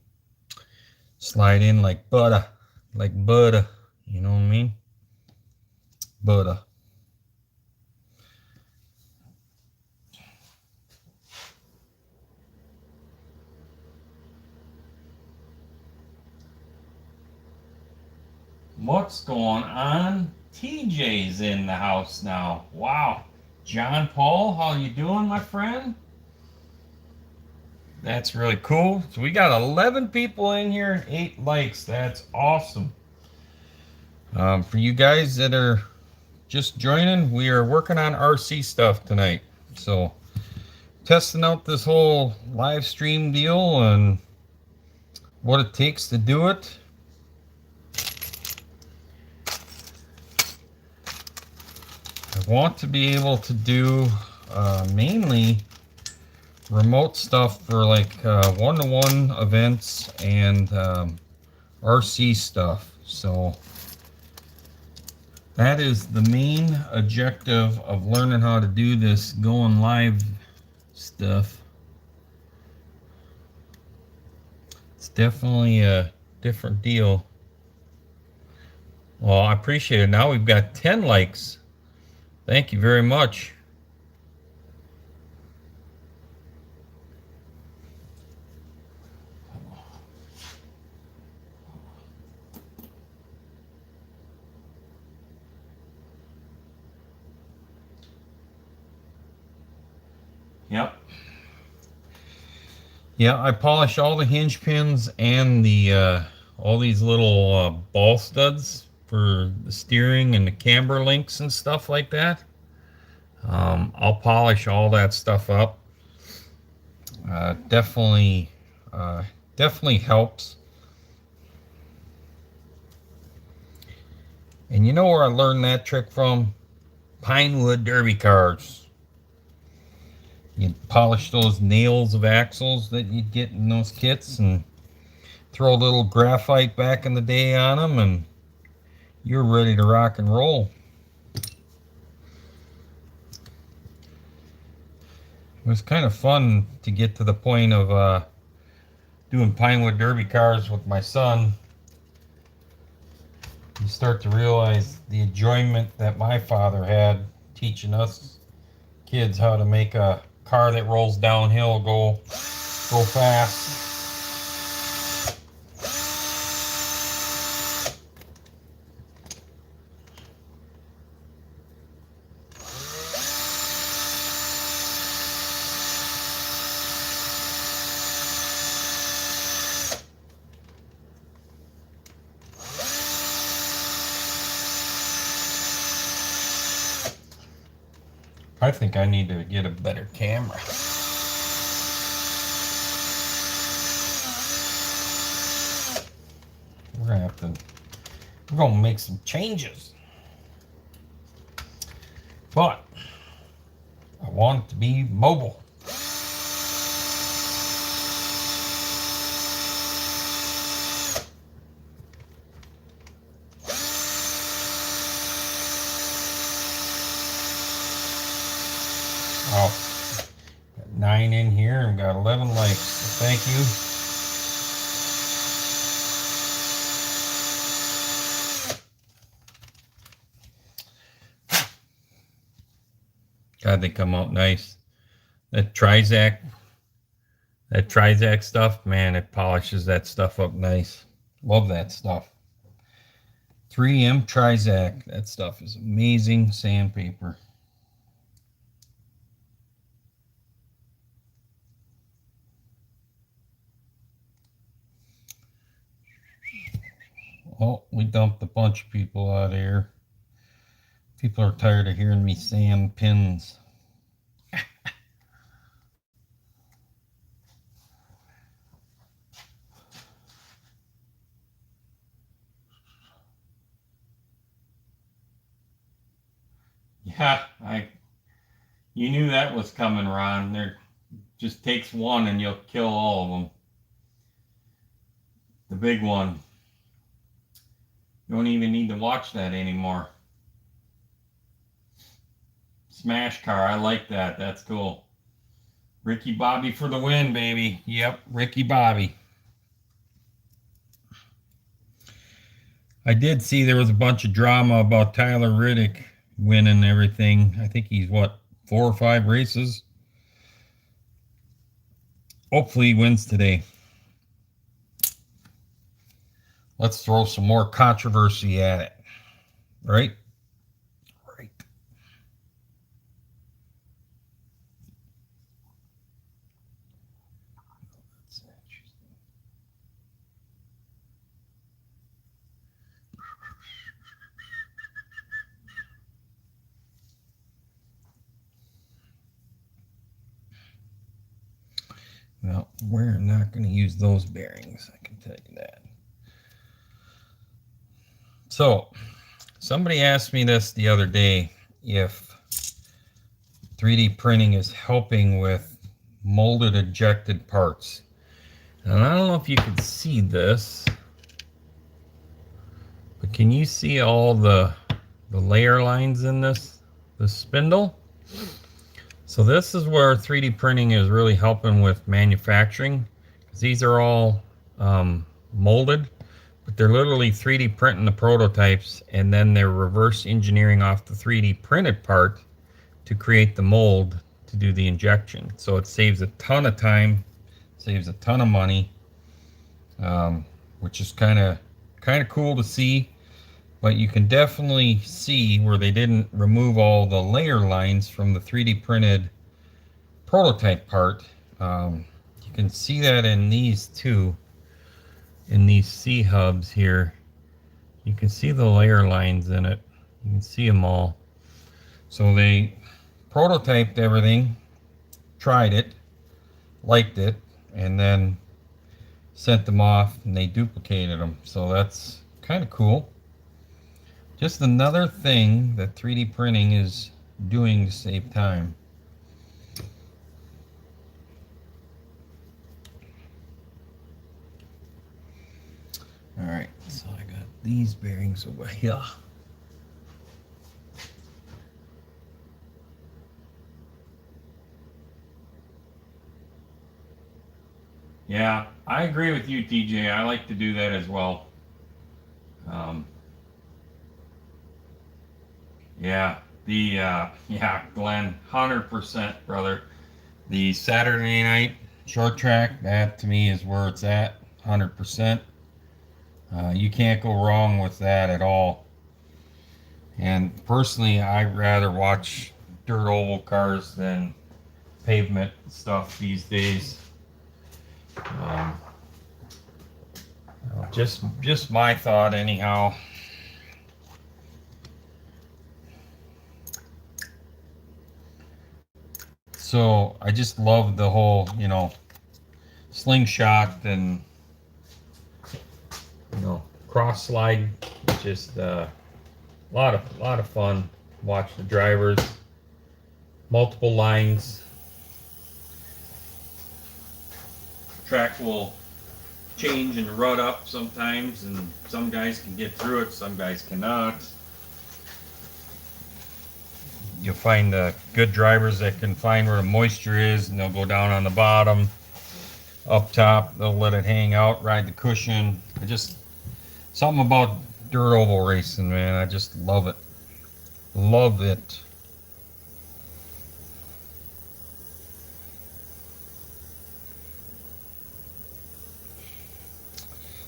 Slide in like butter. Like butter. You know what I mean? Butter. What's going on? TJ's in the house now. Wow. John Paul, how you doing, my friend? That's really cool. So we got 11 people in here and 8 likes. That's awesome. For you guys that are just joining, we are working on RC stuff tonight. So testing out this whole live stream deal and what it takes to do it. I want to be able to do mainly remote stuff for like one-to-one events and RC stuff. So that is the main objective of learning how to do this going live stuff. It's definitely a different deal. Well, I appreciate it. Now we've got 10 likes. Thank you very much. Yep. Yeah, I polish all the hinge pins and the all these little ball studs for the steering and the camber links and stuff like that. I'll polish all that stuff up. Definitely helps. And you know where I learned that trick from? Pinewood Derby cars. You polish those nails of axles that you'd get in those kits and throw a little graphite back in the day on them and you're ready to rock and roll. was kind of fun to get to the point of doing Pinewood Derby cars with my son. You start to realize the enjoyment that my father had teaching us kids how to make a car that rolls downhill go fast. I think I need to get a better camera. We're gonna make some changes. But I want it to be mobile. Oh, got 9 in here and got 11 likes. So thank you. God, they come out nice. That Trizac stuff, man, it polishes that stuff up nice. Love that stuff. 3M Trizac, that stuff is amazing sandpaper. Oh, we dumped a bunch of people out of here. People are tired of hearing me sand pins. Yeah, you knew that was coming, Ron. There just takes one and you'll kill all of them. The big one. You don't even need to watch that anymore. Smash car, I like that. That's cool. Ricky Bobby for the win, baby. Yep, Ricky Bobby. I did see there was a bunch of drama about Tyler Riddick winning everything. I think he's, what, 4 or 5 races? Hopefully he wins today. Let's throw some more controversy at it. Right? Right. That's interesting. Well, we're not going to use those bearings, I can tell you that. So, somebody asked me this the other day, if 3D printing is helping with molded ejected parts. And I don't know if you can see this, but can you see all the layer lines in this spindle? So this is where 3D printing is really helping with manufacturing, because these are all molded, but they're literally 3D printing the prototypes, and then they're reverse engineering off the 3D printed part to create the mold to do the injection. So it saves a ton of time, saves a ton of money, which is kind of cool to see. But you can definitely see where they didn't remove all the layer lines from the 3D printed prototype part. You can see that in these two, in these C hubs here. You can see the layer lines in it. You can see them all. So they prototyped everything, tried it, liked it, and then sent them off and they duplicated them. So that's kind of cool. Just another thing that 3D printing is doing to save time. All right, so I got these bearings over here. Yeah, I agree with you, TJ. I like to do that as well. Um, yeah, yeah, Glenn, 100%, brother. The Saturday night short track, that to me is where it's at, 100%. You can't go wrong with that at all. And personally, I'd rather watch dirt oval cars than pavement stuff these days. Um, just my thought, anyhow. So I just love the whole, slingshot and cross slide. Just lot of fun. Watch the drivers, multiple lines. Track will change and rut up sometimes, and some guys can get through it, some guys cannot. You'll find good drivers that can find where the moisture is, and they'll go down on the bottom. Up top, they'll let it hang out, ride the cushion. Something about dirt oval racing, man. I just love it. Love it.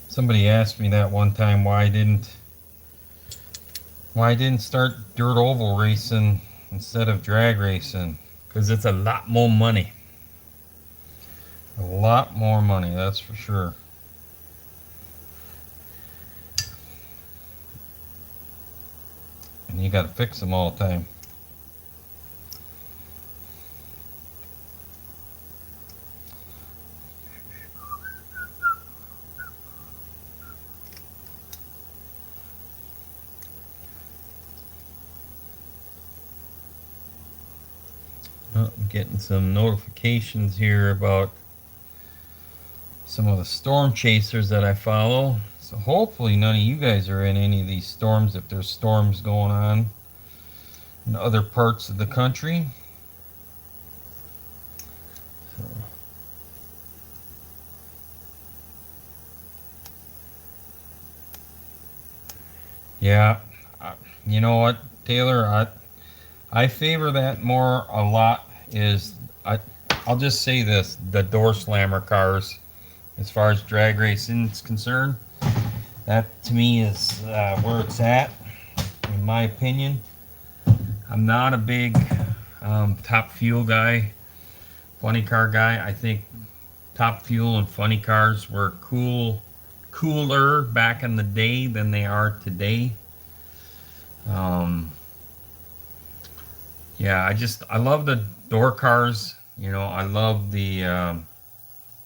Somebody asked me that one time why I didn't start dirt oval racing instead of drag racing. Because it's a lot more money. A lot more money, that's for sure. And you got to fix them all the time. Oh, I'm getting some notifications here about some of the storm chasers that I follow. So hopefully none of you guys are in any of these storms if there's storms going on in other parts of the country. So. Yeah, you know what, Taylor? I favor that more a lot. I'll just say this: the door slammer cars, as far as drag racing is concerned, that to me is where it's at, in my opinion. I'm not a big Top Fuel guy, funny car guy. I think Top Fuel and funny cars were cooler back in the day than they are today. Um, yeah, I love the door cars. I love the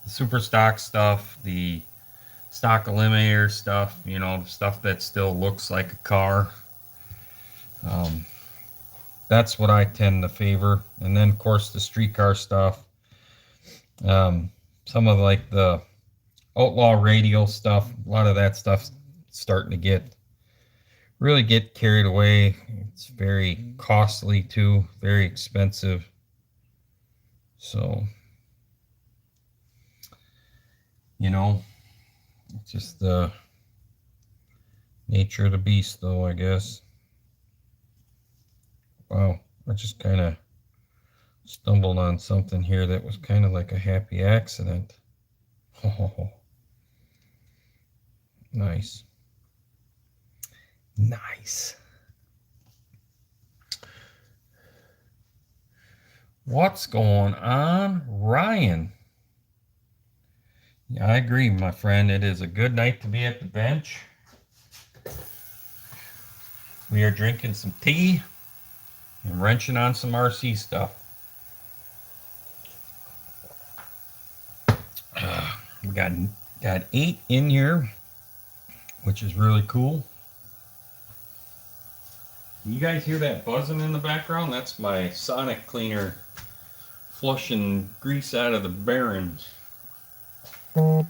super stock stuff, the stock eliminator stuff. Stuff that still looks like a car. Um, that's what I tend to favor. And then, of course, the street car stuff. Some of like the outlaw radial stuff. A lot of that stuff's starting to really get carried away. It's very costly too, very expensive. So, it's just the nature of the beast, though, I guess. Wow, I just kind of stumbled on something here that was kind of like a happy accident. Oh, nice. Nice. What's going on, Ryan? Yeah, I agree, my friend. It is a good night to be at the bench. We are drinking some tea and wrenching on some RC stuff. We got 8 in here, which is really cool. You guys hear that buzzing in the background? That's my sonic cleaner flushing grease out of the bearings. Gotta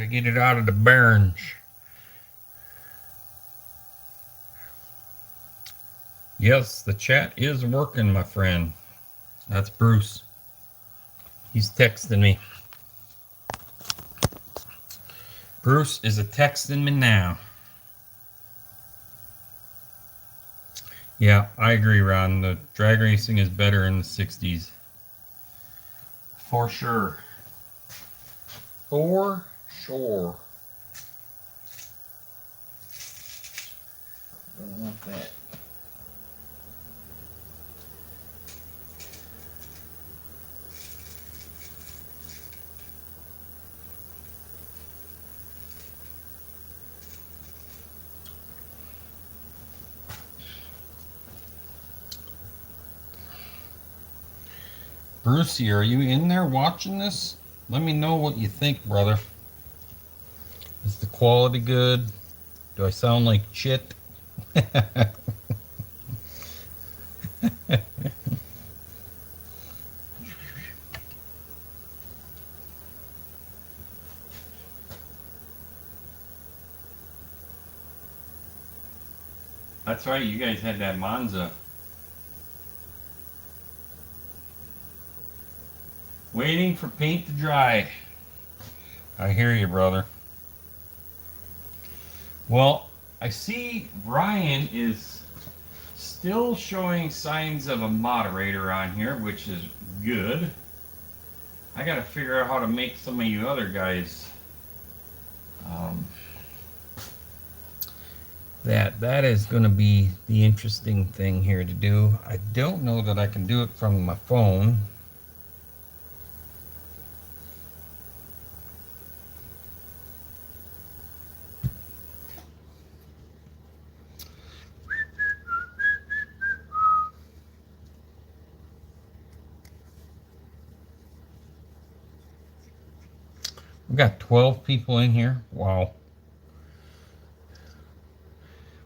get it out of the bearings. Yes, the chat is working, my friend. That's Bruce. He's texting me. Bruce is a texting me now. Yeah, I agree, Ron. The drag racing is better in the 60s. For sure. For sure. Don't want that. Brucey, are you in there watching this? Let me know what you think, brother. Is the quality good? Do I sound like shit? That's right, you guys had that Monza. Waiting for paint to dry. I hear you, brother. Well, I see Brian is still showing signs of a moderator on here, which is good. I gotta figure out how to make some of you other guys that is going to be the interesting thing here to do. I don't know that I can do it from my phone. We've got 12 people in here. Wow.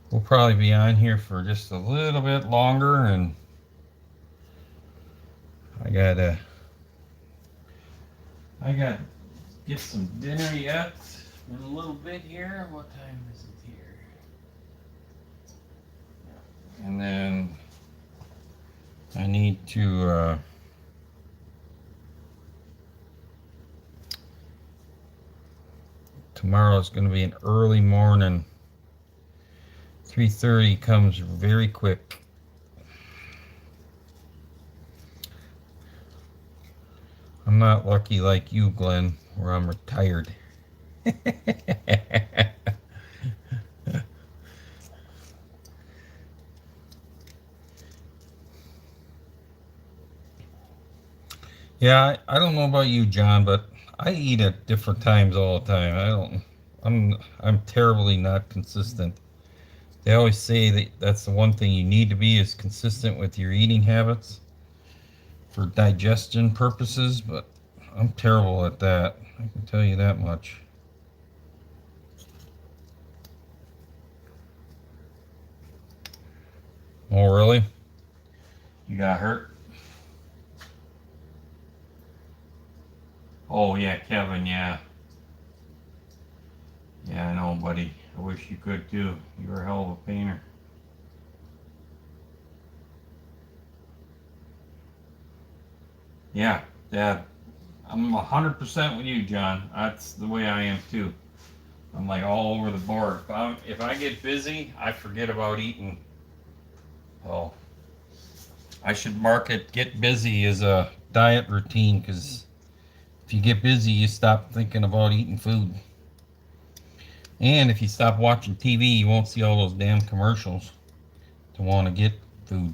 We'll probably be on here for just a little bit longer, and I gotta get some dinner yet in a little bit here. What time is it here? And then I need to tomorrow is going to be an early morning. 3:30 comes very quick. I'm not lucky like you, Glenn, where I'm retired. Yeah, I don't know about you, John, but I eat at different times all the time. I'm terribly not consistent. They always say that that's the one thing you need to be is consistent with your eating habits for digestion purposes, but I'm terrible at that. I can tell you that much. Oh, really? You got hurt? Oh, yeah, Kevin, yeah. Yeah, I know, buddy. I wish you could too. You're a hell of a painter. Yeah, yeah. I'm 100% with you, John. That's the way I am too. I'm like all over the board. If I get busy, I forget about eating. Oh, I should market get busy as a diet routine, because if you get busy, you stop thinking about eating food. And if you stop watching TV, you won't see all those damn commercials to want to get food.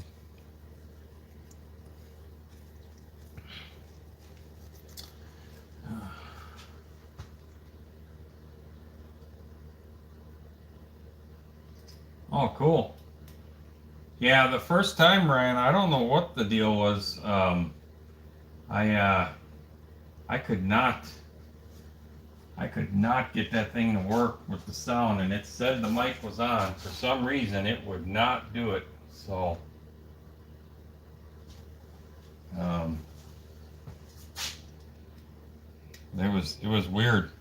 Oh, cool. Yeah, the first time, Ryan, I don't know what the deal was. I could not get that thing to work with the sound, and it said the mic was on. For some reason, it would not do it. So, it was weird.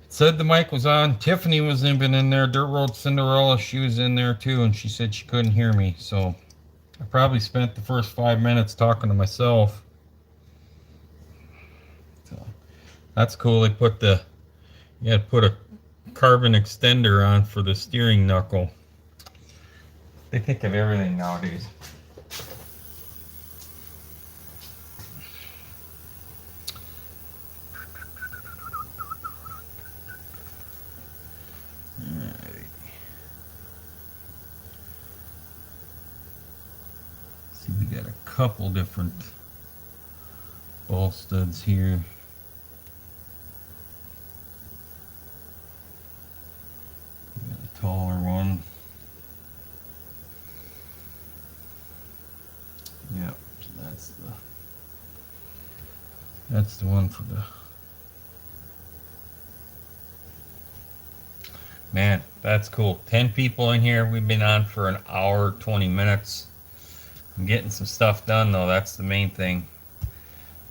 It said the mic was on. Tiffany was even in there. Dirt Road Cinderella, she was in there too, and she said she couldn't hear me. So, I probably spent the first 5 minutes talking to myself. So, That's cool. They put the, you had to put a carbon extender on for the steering knuckle. They think of everything nowadays. Alright. See, we got a couple different ball studs here. We got a taller one. Yep, so that's the one for the. Man, that's cool. 10 people in here. We've been on for an hour, 20 minutes. I'm getting some stuff done though. That's the main thing.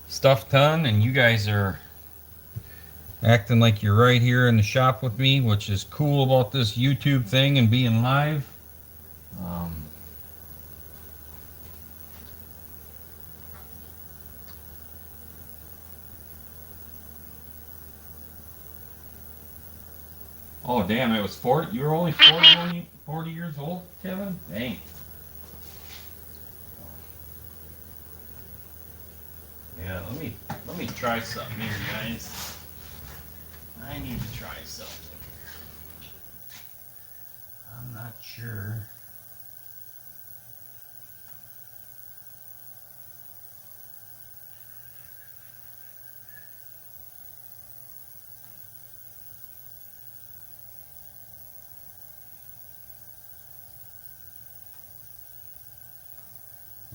Stuff done, and you guys are acting like you're right here in the shop with me, which is cool about this YouTube thing and being live. Oh damn, it was 40. You were only 40 years old, Kevin? Dang. Yeah, let me try something here, guys. I need to try something here. I'm not sure.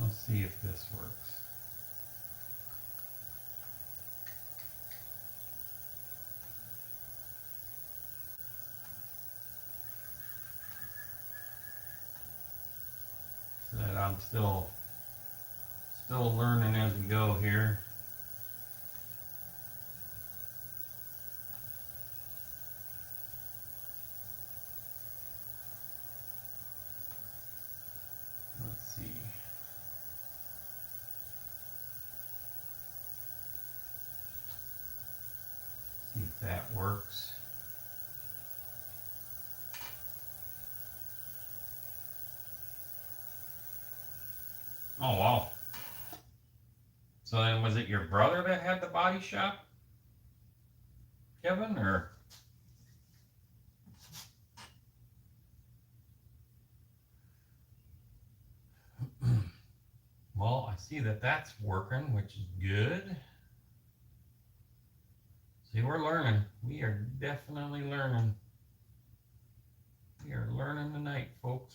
Let's see if this works. That I'm still learning as we go here. Let's see. See if that works. Oh wow. So then was it your brother that had the body shop, Kevin, or? Well, I see that that's working, which is good. See, we're learning. We are definitely learning. We are learning tonight, folks.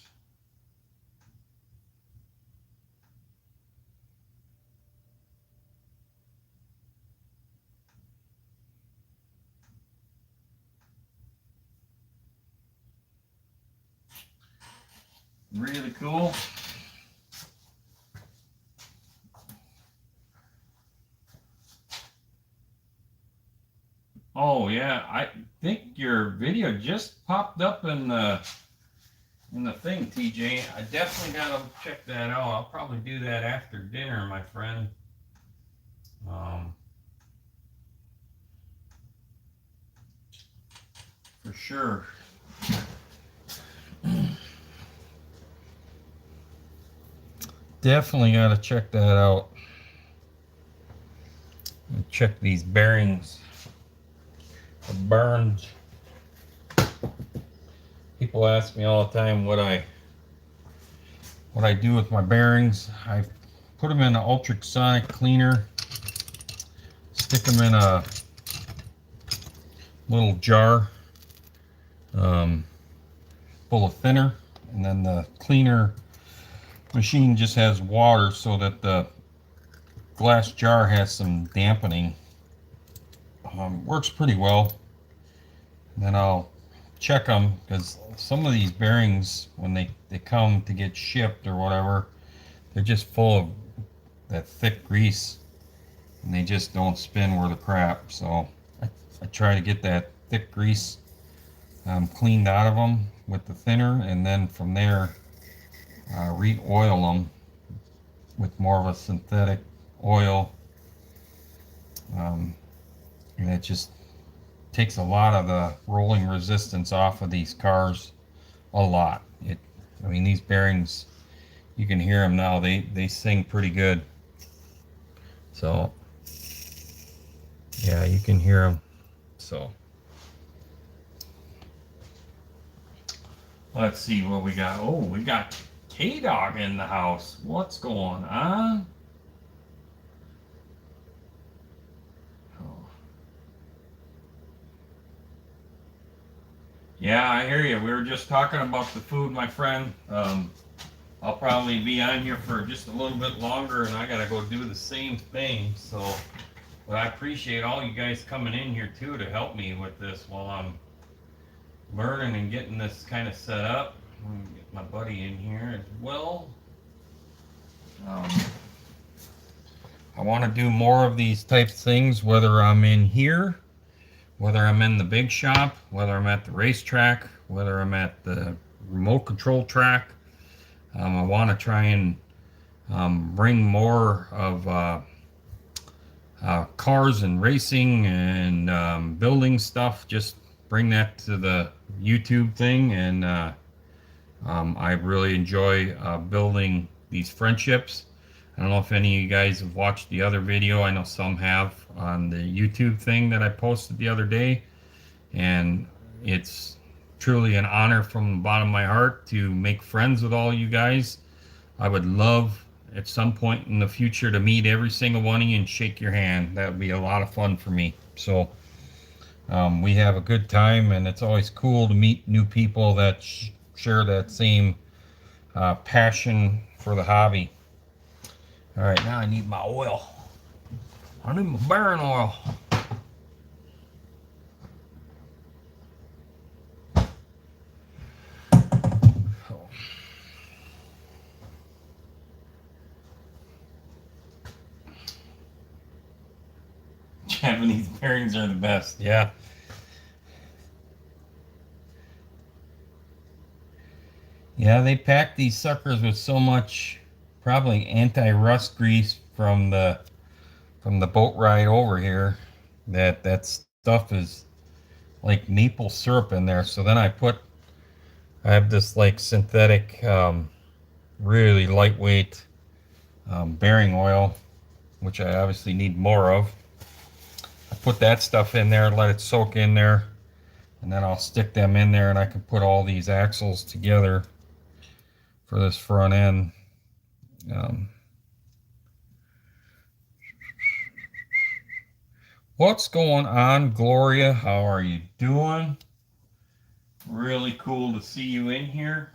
Really cool. Oh yeah, I think your video just popped up in the thing, TJ. I definitely gotta check that out. I'll probably do that after dinner, my friend. For sure. Definitely gotta check that out. Check these bearings. The burns. People ask me all the time what I do with my bearings. I put them in an ultrasonic cleaner, stick them in a little jar full of thinner, and then the cleaner machine just has water so that the glass jar has some dampening. Works pretty well. And then I'll check them, because some of these bearings, when they come to get shipped or whatever, they're just full of that thick grease, and they just don't spin worth a crap. So I try to get that thick grease cleaned out of them with the thinner, and then from there re-oil them with more of a synthetic oil. And it just takes a lot of the rolling resistance off of these cars, a lot. I mean, these bearings, you can hear them now. They sing pretty good. So yeah, you can hear them. So let's see what we got. Oh, we got K-Dog in the house. What's going on? Oh. Yeah, I hear you. We were just talking about the food, my friend. I'll probably be on here for just a little bit longer, and I gotta go do the same thing. So, but I appreciate all you guys coming in here too to help me with this while I'm learning and getting this kind of set up. I'm gonna get my buddy in here as well. Um, I want to do more of these types of things, whether I'm in here, whether I'm in the big shop, whether I'm at the racetrack, whether I'm at the remote control track. I want to try and bring more of cars and racing and building stuff. Just bring that to the YouTube thing, and I really enjoy building these friendships. I don't know if any of you guys have watched the other video. I know some have on the YouTube thing that I posted the other day, and it's truly an honor from the bottom of my heart to make friends with all you guys. I would love at some point in the future to meet every single one of you and shake your hand. That would be a lot of fun for me. So we have a good time, and it's always cool to meet new people that share that same passion for the hobby. All right, now I need my oil. I need my bearing oil. Japanese bearings are the best, yeah. Yeah, they pack these suckers with so much probably anti-rust grease from the boat ride over here that stuff is like maple syrup in there. So then I have this like synthetic really lightweight bearing oil, which I obviously need more of. I put that stuff in there, let it soak in there, and then I'll stick them in there, and I can put all these axles together for this front end. Um, what's going on, Gloria? How are you doing? Really cool to see you in here.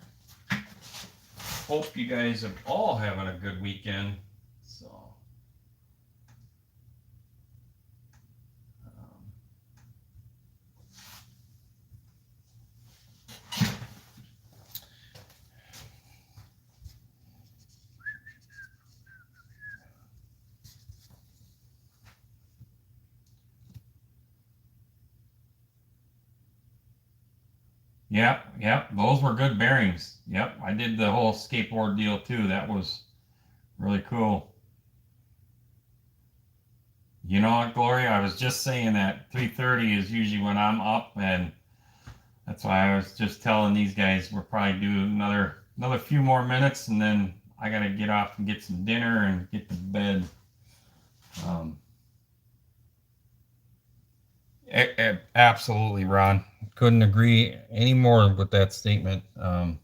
Hope you guys are all having a good weekend. So, yep, those were good bearings. Yep, I did the whole skateboard deal too. That was really cool. You know what, Gloria? I was just saying that 3:30 is usually when I'm up, and that's why I was just telling these guys we'll probably do another few more minutes, and then I gotta get off and get some dinner and get to bed. Um, Absolutely, Ron. Couldn't agree any more with that statement. And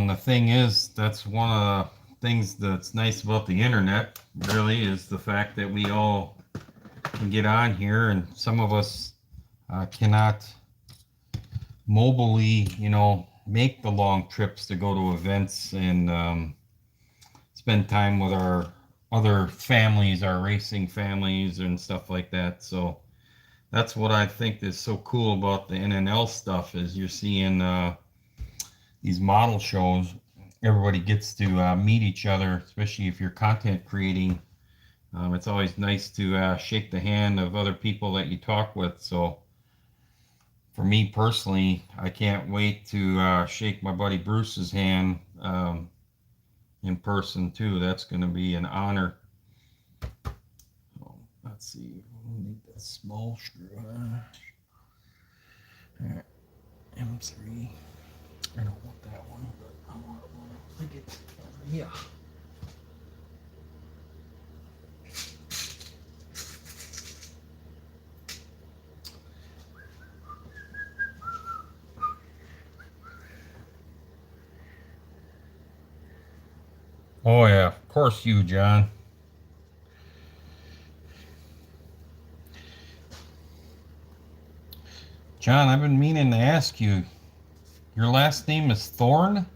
the thing is, that's one of the things that's nice about the internet, really, is the fact that we all can get on here, and some of us cannot mobily, make the long trips to go to events and spend time with our other families, our racing families and stuff like that. So that's what I think is so cool about the NNL stuff is you're seeing these model shows. Everybody gets to meet each other, especially if you're content creating. It's always nice to shake the hand of other people that you talk with. So for me personally, I can't wait to shake my buddy Bruce's hand in person too. That's going to be an honor. So let's see. We need that small screw. All right, M3. I don't want that one, but I want to get yeah. Oh yeah, of course you, John. John, I've been meaning to ask you. Your last name is Thorne?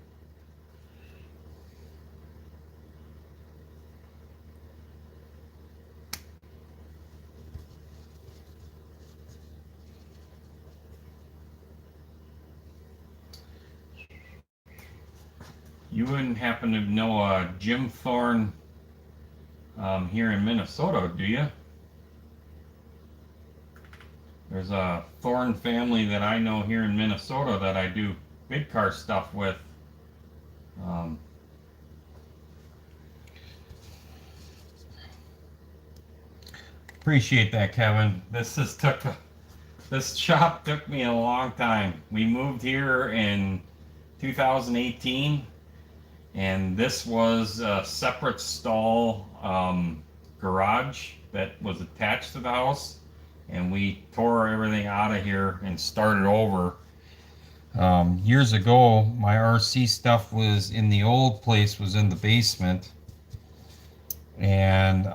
You wouldn't happen to know Jim Thorne here in Minnesota, do you? There's a Thorne family that I know here in Minnesota that I do big car stuff with. Um, Appreciate that, Kevin. This shop took me a long time. We moved here in 2018, and this was a separate stall garage that was attached to the house, and we tore everything out of here and started over. Years ago, my RC stuff was in the old place, was in the basement, and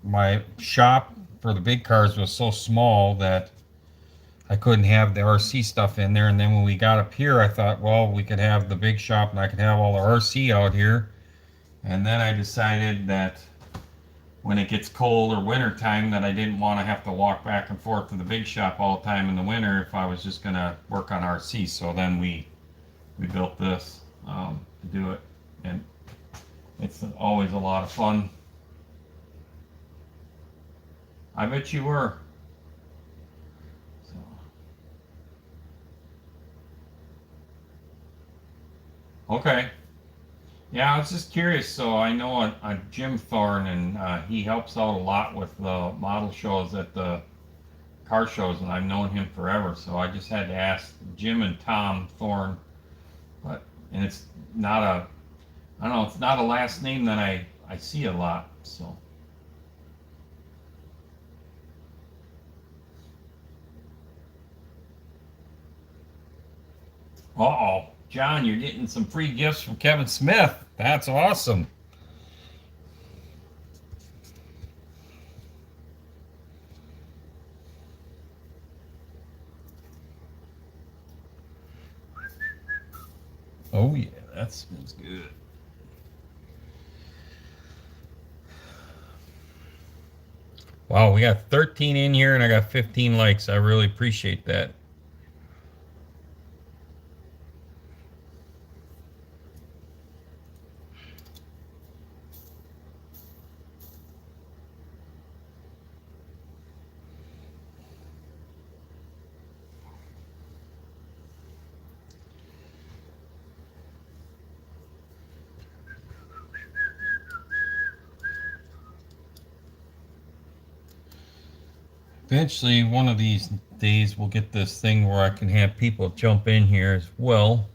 my shop for the big cars was so small that I couldn't have the RC stuff in there. And then when we got up here, I thought, well, we could have the big shop and I could have all the RC out here. And then I decided that when it gets cold or winter time, that I didn't want to have to walk back and forth to the big shop all the time in the winter if I was just going to work on RC. So then we built this to do it, and it's always a lot of fun. I bet you were. So. Okay. Yeah, I was just curious. So I know a Jim Thorne, and he helps out a lot with the model shows at the car shows, and I've known him forever. So I just had to ask Jim and Tom Thorne, and it's not a, I don't know, it's not a last name that I see a lot. So. Uh-oh. John, you're getting some free gifts from Kevin Smith. That's awesome. Oh yeah, that smells good. Wow, we got 13 in here and I got 15 likes. I really appreciate that. Eventually, one of these days, we'll get this thing where I can have people jump in here as well.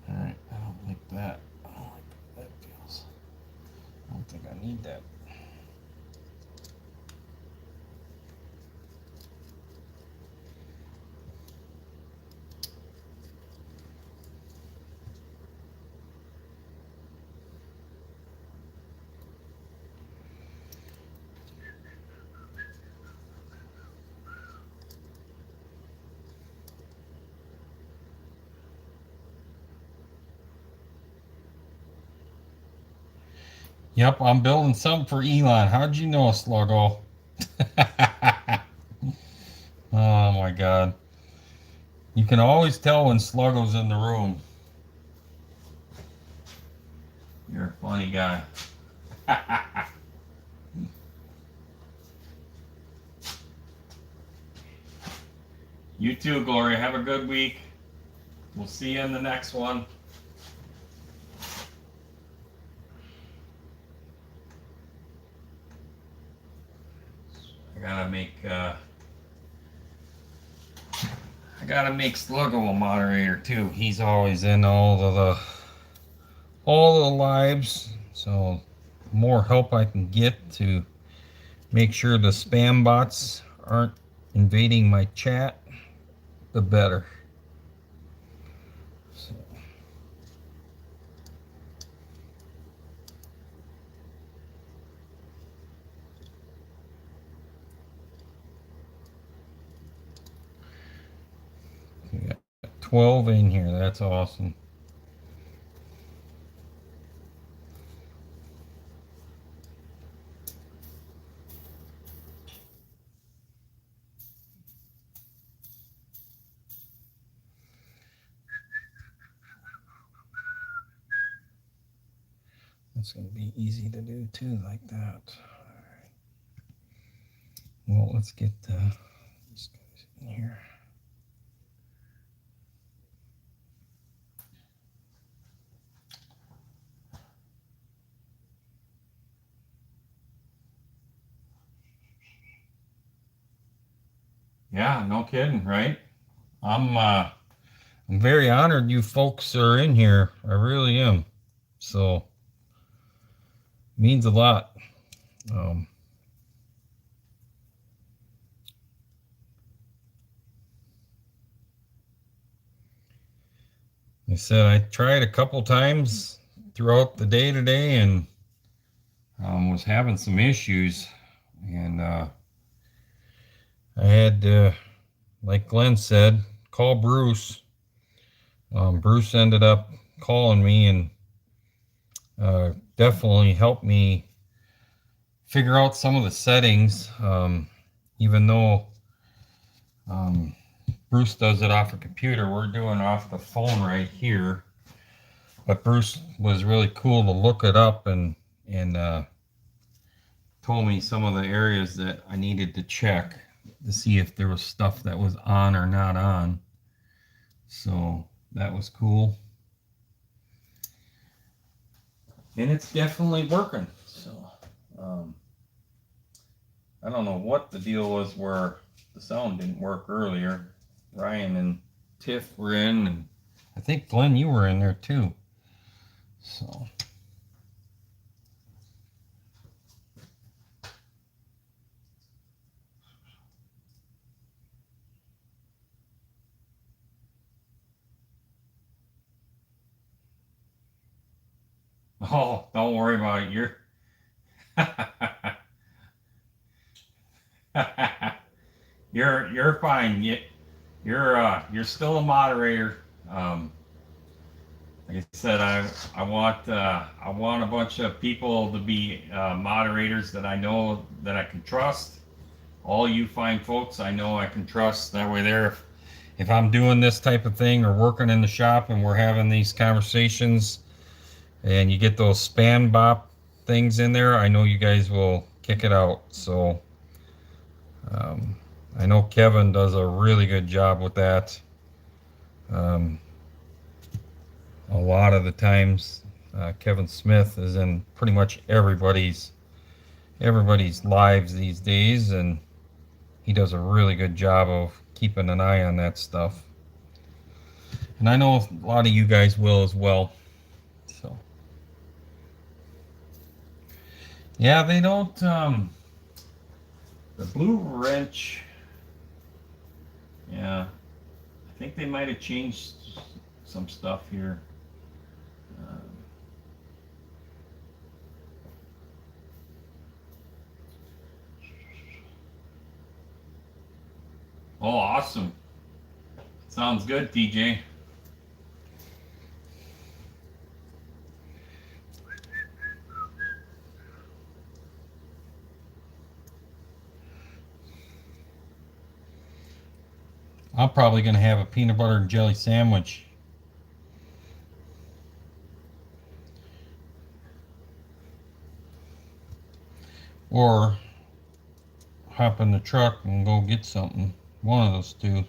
All right, I don't like that. I don't like how that feels. I don't think I need that. Yep, I'm building some for Elon. How'd you know, Sluggo? Oh my God. You can always tell when Sluggo's in the room. You're a funny guy. You too, Gloria. Have a good week. We'll see you in the next one. I gotta make Sluggo a moderator too. He's always in all the lives. So more help I can get to make sure the spam bots aren't invading my chat, the better. So. We got 12 in here. That's awesome. That's going to be easy to do too, like that. All right. Well, let's get these guys in here. Yeah, no kidding, right? I'm very honored you folks are in here. I really am. So means a lot. I said I tried a couple times throughout the day today and was having some issues, and I had to, like Glenn said, call Bruce. Bruce ended up calling me and definitely helped me figure out some of the settings, even though Bruce does it off a computer. We're doing it off the phone right here. But Bruce was really cool to look it up and told me some of the areas that I needed to check to see if there was stuff that was on or not on. So that was cool. And it's definitely working. So I don't know what the deal was where the sound didn't work earlier. Ryan and Tiff were in, and I think Glenn, you were in there too. So. Oh, don't worry about it. You're fine. You're still a moderator. Like I said, I want a bunch of people to be moderators that I know that I can trust. All you fine folks I know I can trust. That way, if I'm doing this type of thing or working in the shop and we're having these conversations, and you get those spam bop things in there, I know you guys will kick it out. So I know Kevin does a really good job with that. A lot of the times, Kevin Smith is in pretty much everybody's lives these days, and he does a really good job of keeping an eye on that stuff. And I know a lot of you guys will as well. So yeah, they don't. The blue wrench. Yeah, I think they might have changed some stuff here. Oh, awesome. Sounds good, TJ. I'm probably going to have a peanut butter and jelly sandwich. Or hop in the truck and go get something. One of those two.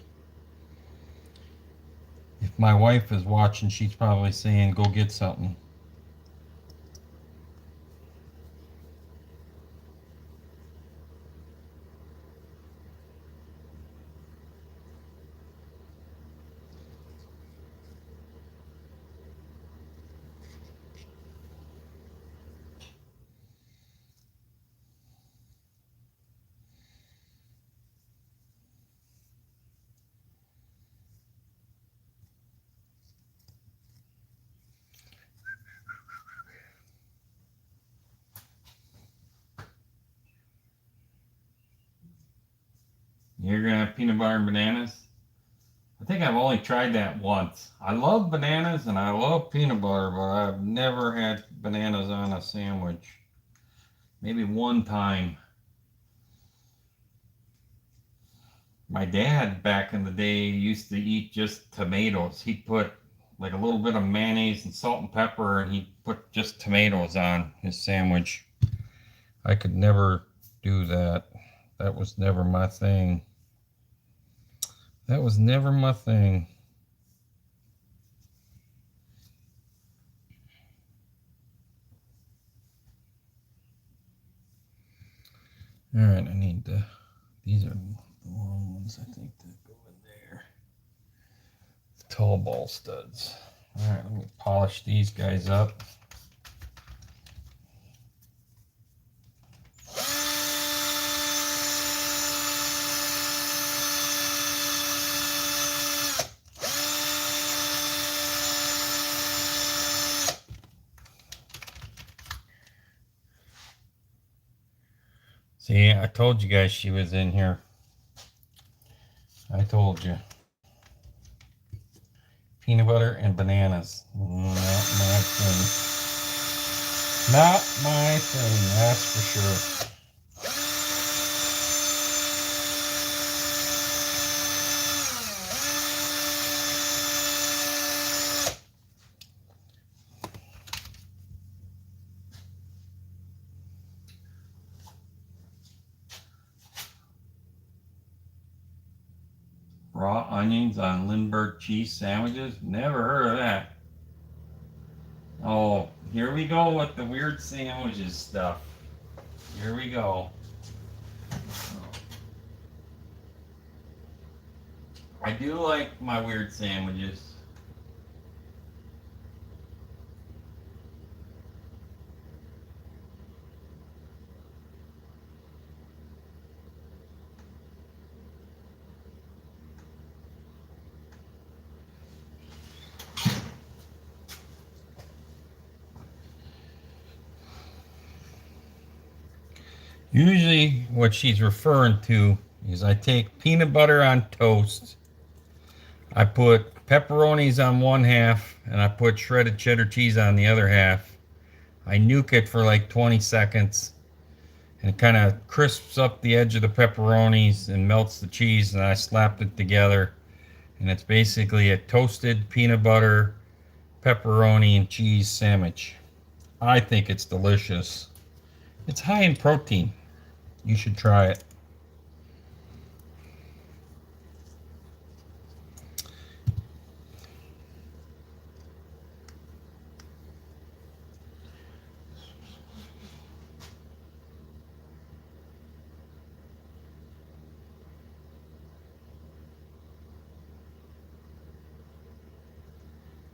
If my wife is watching, she's probably saying, go get something. You're gonna have peanut butter and bananas? I think I've only tried that once. I love bananas and I love peanut butter, but I've never had bananas on a sandwich. Maybe one time. My dad back in the day used to eat just tomatoes. He'd put like a little bit of mayonnaise and salt and pepper, and he'd put just tomatoes on his sandwich. I could never do that. That was never my thing. That was never my thing. All right, I need to, these are the long ones, I think, that go in there. The tall ball studs. All right, let me polish these guys up. See, I told you guys she was in here. I told you. Peanut butter and bananas. Not my thing. Not my thing, that's for sure. Raw onions on Lindbergh cheese sandwiches? Never heard of that. Oh, here we go with the weird sandwiches stuff. Here we go. I do like my weird sandwiches. Usually what she's referring to is I take peanut butter on toast, I put pepperonis on one half, and I put shredded cheddar cheese on the other half. I nuke it for like 20 seconds, and it kind of crisps up the edge of the pepperonis and melts the cheese, and I slapped it together, and it's basically a toasted peanut butter, pepperoni, and cheese sandwich. I think it's delicious. It's high in protein. You should try it.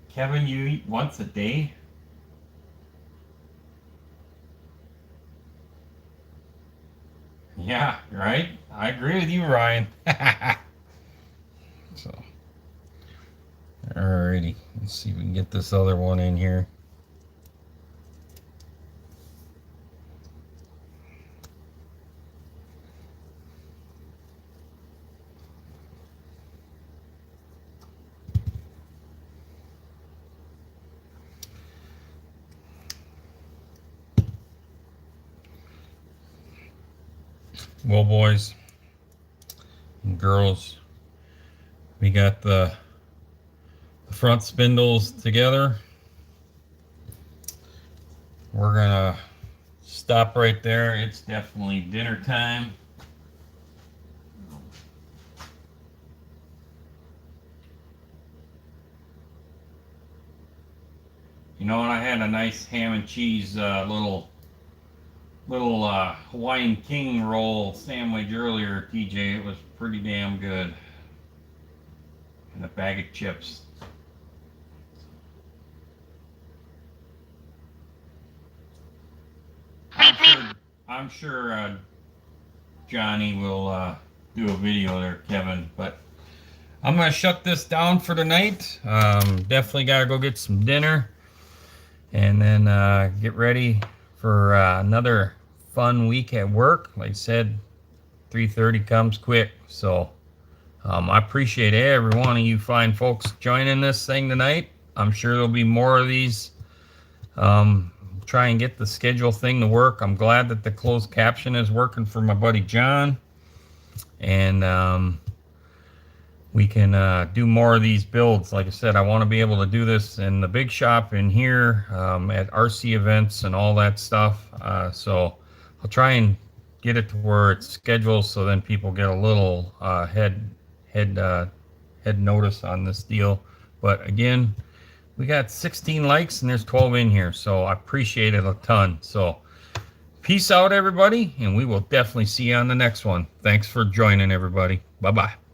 Kevin, you eat once a day? Yeah, right? I agree with you, Ryan. So, alrighty. Let's see if we can get this other one in here. Well, boys and girls, we got the front spindles together. We're gonna stop right there. It's definitely dinner time. You know, and I had a nice ham and cheese little Hawaiian King roll sandwich earlier, TJ. It was pretty damn good. And a bag of chips. I'm sure Johnny will do a video there, Kevin. But I'm gonna shut this down for tonight. Definitely gotta go get some dinner, and then get ready for another fun week at work. Like I said, 3:30 comes quick. So I appreciate every one of you fine folks joining this thing tonight. I'm sure there'll be more of these. Try and get the schedule thing to work. I'm glad that the closed caption is working for my buddy John. And we can do more of these builds. Like I said, I want to be able to do this in the big shop in here, at RC events and all that stuff. So I'll try and get it to where it's scheduled, so then people get a little head notice on this deal. But again, we got 16 likes and there's 12 in here, so I appreciate it a ton. So peace out, everybody, and we will definitely see you on the next one. Thanks for joining, everybody. Bye bye.